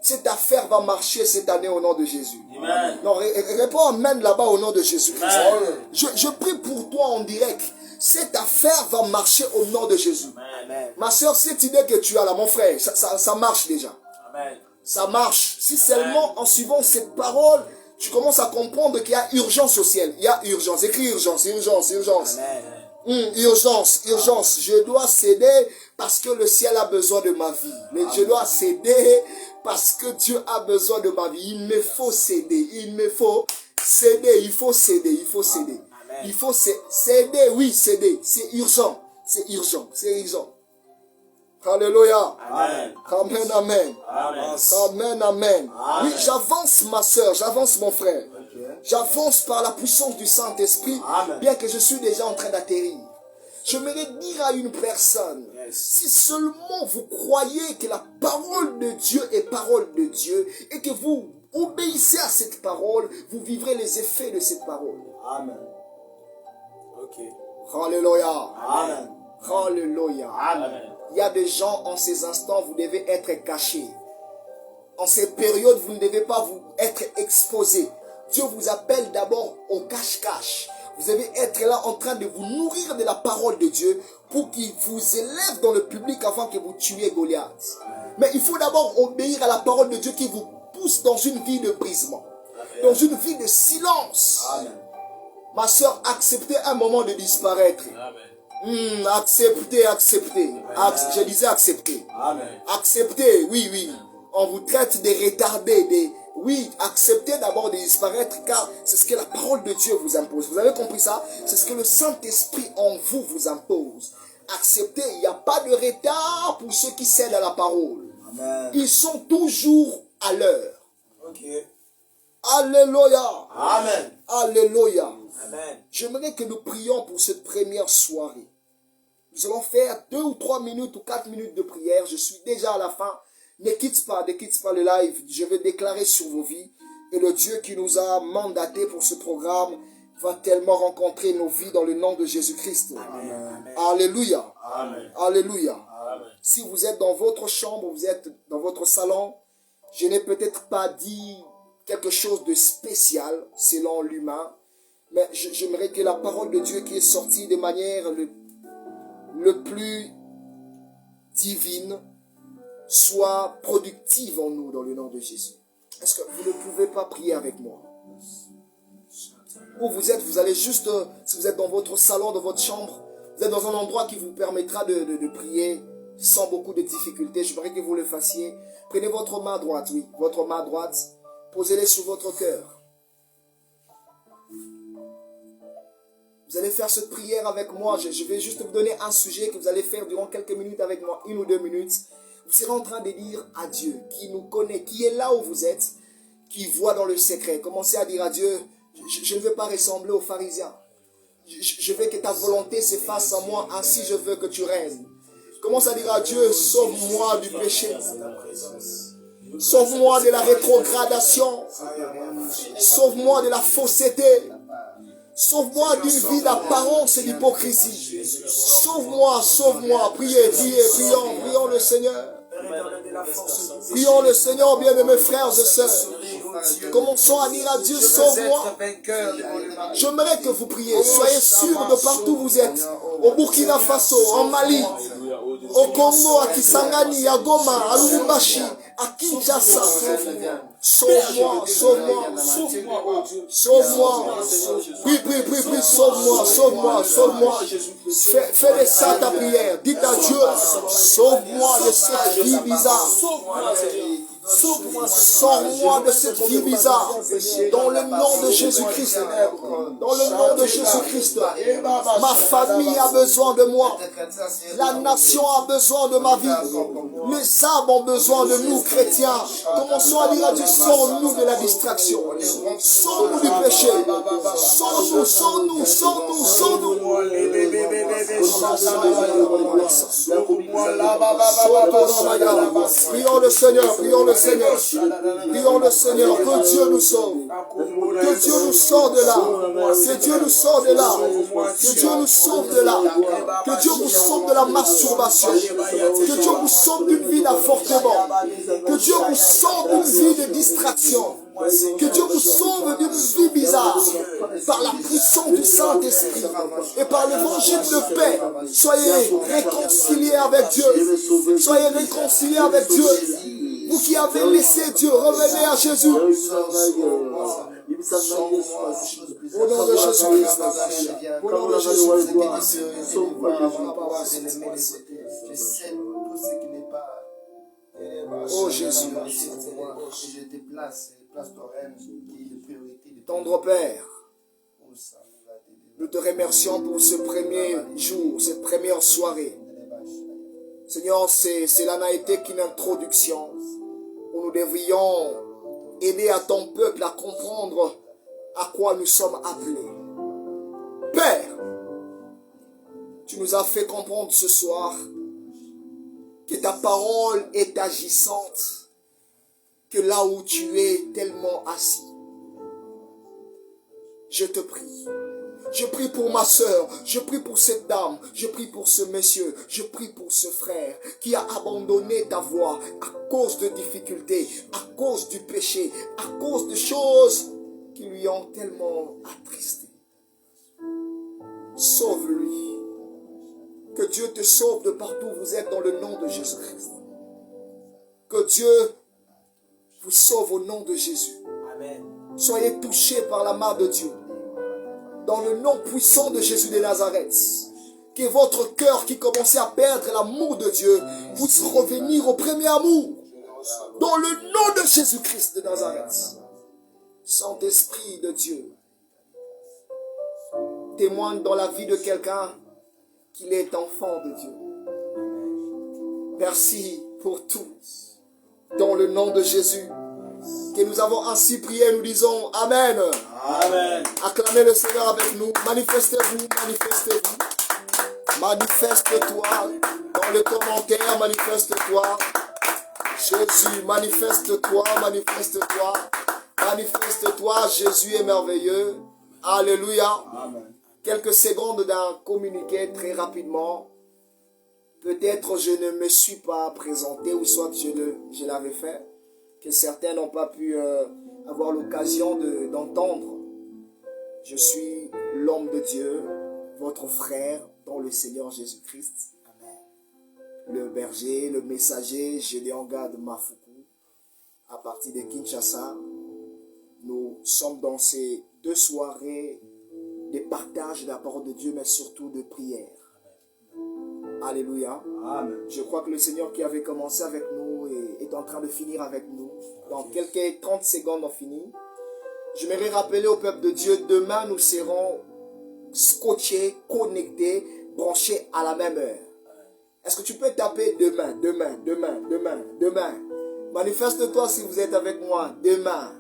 Cette affaire va marcher cette année au nom de Jésus. Amen. Non, réponds amen là-bas au nom de Jésus-Christ. Amen. Je prie pour toi en direct. Cette affaire va marcher au nom de Jésus. Amen. Ma soeur, cette idée que tu as là, mon frère, ça marche déjà. Amen. Ça marche. Si seulement en suivant cette parole, tu commences à comprendre qu'il y a urgence au ciel. Il y a urgence. Écris urgence, urgence, urgence. Amen. Urgence, urgence. Je dois céder parce que le ciel a besoin de ma vie. Mais je dois céder parce que Dieu a besoin de ma vie. Il me faut céder. Il me faut céder. Il faut céder. Il faut céder. Amen. Il faut céder. Oui, céder. C'est urgent. C'est urgent. C'est urgent. Alléluia. Amen. Amen, amen. Amen. Amen, amen. Oui, j'avance ma soeur, j'avance mon frère. Ok. J'avance par la puissance du Saint-Esprit, Amen. bien que je suis déjà en train d'atterrir. J'aimerais dire à une personne, Yes. si seulement vous croyez que la parole de Dieu est parole de Dieu et que vous obéissez à cette parole, vous vivrez les effets de cette parole. Amen. Ok. Alléluia. Amen. Alléluia. Amen. Il y a des gens en ces instants, vous devez être cachés. En ces périodes, vous ne devez pas vous être exposés. Dieu vous appelle d'abord au cache-cache. Vous devez être là en train de vous nourrir de la parole de Dieu pour qu'il vous élève dans le public avant que vous tuiez Goliath. Mais il faut d'abord obéir à la parole de Dieu qui vous pousse dans une vie de brisement, dans une vie de silence. Amen. Ma soeur, acceptez un moment de disparaître. Amen. Acceptez, acceptez. Je disais acceptez. Amen. Acceptez, oui, oui. On vous traite de retardés, oui, acceptez d'abord de disparaître car c'est ce que la parole de Dieu vous impose. Vous avez compris ça? C'est ce que le Saint-Esprit en vous vous impose. Acceptez, il n'y a pas de retard pour ceux qui cèdent à la parole. Amen. Ils sont toujours à l'heure. Ok. Alléluia. Amen. Alléluia. Amen. J'aimerais que nous prions pour cette première soirée. Nous allons faire 2 ou 3 minutes ou 4 minutes de prière. Je suis déjà à la fin. Ne quitte pas le live. Je vais déclarer sur vos vies. Et le Dieu qui nous a mandatés pour ce programme va tellement rencontrer nos vies dans le nom de Jésus-Christ. Amen. Alléluia. Amen. Alléluia. Amen. Si vous êtes dans votre chambre, vous êtes dans votre salon, je n'ai peut-être pas dit quelque chose de spécial selon l'humain. Mais j'aimerais que la parole de Dieu qui est sortie de manière le plus divine soit productive en nous dans le nom de Jésus. Est-ce que vous ne pouvez pas prier avec moi? Où vous êtes, vous allez juste, si vous êtes dans votre salon, dans votre chambre, vous êtes dans un endroit qui vous permettra de prier sans beaucoup de difficultés. J'aimerais que vous le fassiez. Prenez votre main droite, oui, votre main droite, posez-les sur votre cœur. Vous allez faire cette prière avec moi. Je vais juste vous donner un sujet que vous allez faire durant quelques minutes avec moi, 1 ou 2 minutes. Vous serez en train de dire à Dieu, qui nous connaît, qui est là où vous êtes, qui voit dans le secret. Commencez à dire à Dieu, je ne veux pas ressembler aux pharisiens. Je veux que ta volonté se fasse en moi, ainsi je veux que tu règnes. Commence à dire à Dieu, sauve-moi du péché. Sauve-moi de la rétrogradation. Sauve-moi de la fausseté. Sauve-moi d'une vie d'apparence et d'hypocrisie. Sauve-moi, sauve-moi. Priez, priez, prions le Seigneur. Prions le Seigneur, bien-aimés frères et sœurs. Commençons à dire à Dieu, sauve-moi. J'aimerais que vous priez. Soyez sûrs de partout où vous êtes. Au Burkina Faso, en Mali, au Congo, à Kisangani, à Goma, à Lubumbashi, à Kinshasa. Sauve-moi, sauve-moi, sauve-moi, oh Dieu. sauve-moi. Prie, prie, prie, prie, sauve-moi, sauve-moi, sauve-moi. Fais de ça ta prière. Dites à Dieu, sauve-moi de cette vie bizarre. Sauve-moi, Seigneur. Sauve-moi, Sors-moi de cette vie bizarre. Dans le nom de Jésus-Christ. Dans le nom de Jésus-Christ. Ma famille a besoin de moi. La nation a besoin de ma vie. Les âmes ont besoin de nous, chrétiens. Commençons à dire à Dieu, sors-nous de la distraction. Sors-nous du péché. Sors-nous, sors-nous, sors-nous, sors-nous. Prions le Seigneur, prions le Seigneur. Prions le Seigneur, que Dieu nous sauve. Que Dieu nous sorte de là. Que Dieu nous sorte de là. Que Dieu nous sauve de là. Que Dieu vous sauve de la masturbation. Que Dieu vous sauve d'une vie d'avortement. Que Dieu vous sauve d'une vie de distraction. Que Dieu vous sauve d'une vie bizarre. Par la puissance du Saint-Esprit. Et par l'évangile de paix. Soyez réconciliés avec Dieu. Soyez réconciliés avec Dieu. Vous qui avez laissé Dieu, revenez à Jésus. Au nom de Jésus-Christ. Au nom de Jésus-Christ. Oh Jésus. Tendre Père, nous te remercions pour ce premier jour, cette première soirée. Seigneur, cela n'a été qu'une introduction où nous devrions aider à ton peuple à comprendre à quoi nous sommes appelés. Père, tu nous as fait comprendre ce soir que ta parole est agissante, que là où tu es tellement assis. Je te prie. Je prie pour ma soeur, je prie pour cette dame, je prie pour ce monsieur, je prie pour ce frère qui a abandonné ta voie à cause de difficultés, à cause du péché, à cause de choses qui lui ont tellement attristé. Sauve-lui. Que Dieu te sauve de partout où vous êtes dans le nom de Jésus-Christ. Que Dieu vous sauve au nom de Jésus. Amen. Soyez touchés par la main de Dieu. Dans le nom puissant de Jésus de Nazareth, que votre cœur qui commençait à perdre l'amour de Dieu puisse revenir au premier amour. Dans le nom de Jésus-Christ de Nazareth. Saint-Esprit de Dieu, témoigne dans la vie de quelqu'un qu'il est enfant de Dieu. Merci pour tout. Dans le nom de Jésus, que nous avons ainsi prié, nous disons Amen. Amen. Acclamez le Seigneur avec nous. Manifestez-vous, manifestez-vous. Manifeste-toi dans le commentaire, manifeste-toi. Jésus, manifeste-toi, manifeste-toi. Manifeste-toi, Jésus est merveilleux. Alléluia. Amen. Quelques secondes d'un communiqué très rapidement. Peut-être je ne me suis pas présenté ou soit je l'avais fait. Que certains n'ont pas pu avoir l'occasion d'entendre. Je suis l'homme de Dieu, votre frère dans le Seigneur Jésus-Christ. Le berger, le messager, Gédéon Gad Mafuku, à partir de Kinshasa. Nous sommes dans ces 2 soirées de partage de la parole de Dieu, mais surtout de prière. Alléluia. Amen. Je crois que le Seigneur qui avait commencé avec nous est en train de finir avec nous. Dans quelques 30 secondes, on finit. Je m'aimerais rappeler au peuple de Dieu, demain nous serons scotchés, connectés, branchés à la même heure. Est-ce que tu peux taper demain, demain, demain, demain, demain? Manifeste-toi si vous êtes avec moi. Demain,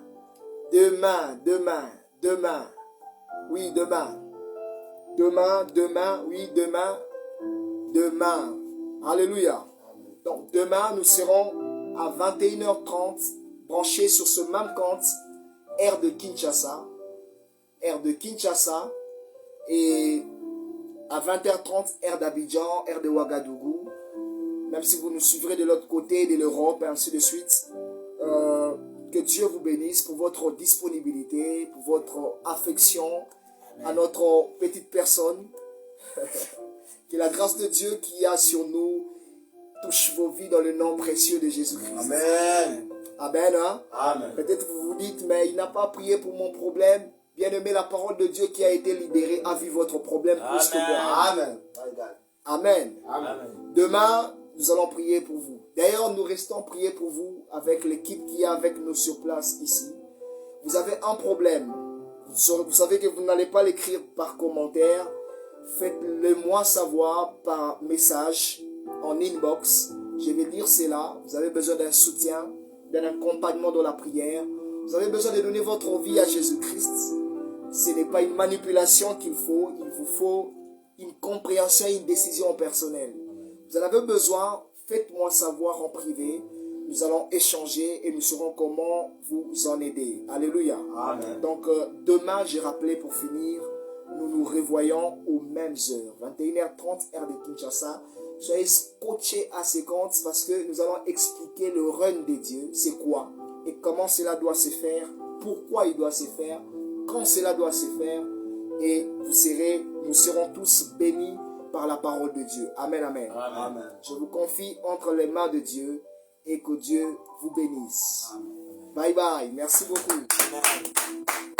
demain, demain, demain. Oui, demain. Demain, demain, oui, demain. Demain. Alléluia. Donc demain, nous serons à 21h30 branchés sur ce même compte, aire de Kinshasa. Aire de Kinshasa. Et à 20h30, aire d'Abidjan, aire de Ouagadougou. Même si vous nous suivrez de l'autre côté de l'Europe, et ainsi de suite. Que Dieu vous bénisse pour votre disponibilité, pour votre affection à notre petite personne. Que la grâce de Dieu qui a sur nous, touche vos vies dans le nom précieux de Jésus-Christ. Amen. Amen. Hein? Amen. Peut-être vous vous dites, mais il n'a pas prié pour mon problème. Bien-aimé, la parole de Dieu qui a été libérée a vu votre problème plus que moi. Amen. Amen. Amen. Demain, nous allons prier pour vous. D'ailleurs, nous restons prier pour vous avec l'équipe qui est avec nous sur place ici. Vous avez un problème. Vous savez que vous n'allez pas l'écrire par commentaire. Faites-le moi savoir par message, en inbox. Je vais dire cela. Vous avez besoin d'un soutien, d'un accompagnement dans la prière. Vous avez besoin de donner votre vie à Jésus-Christ. Ce n'est pas une manipulation qu'il faut. Il vous faut une compréhension et une décision personnelle. Vous en avez besoin. Faites-moi savoir en privé. Nous allons échanger et nous saurons comment vous en aider. Alléluia. Amen. Donc, demain, j'ai rappelé pour finir, nous nous revoyons aux mêmes heures. 21h30, heure de Kinshasa. Soyez scotchés à ces comptes parce que nous allons expliquer le règne de Dieu. C'est quoi et comment cela doit se faire, pourquoi il doit se faire, quand cela doit se faire. Et nous serons tous bénis par la parole de Dieu. Amen, amen. Amen. Je vous confie entre les mains de Dieu et que Dieu vous bénisse. Bye bye. Merci beaucoup. Amen.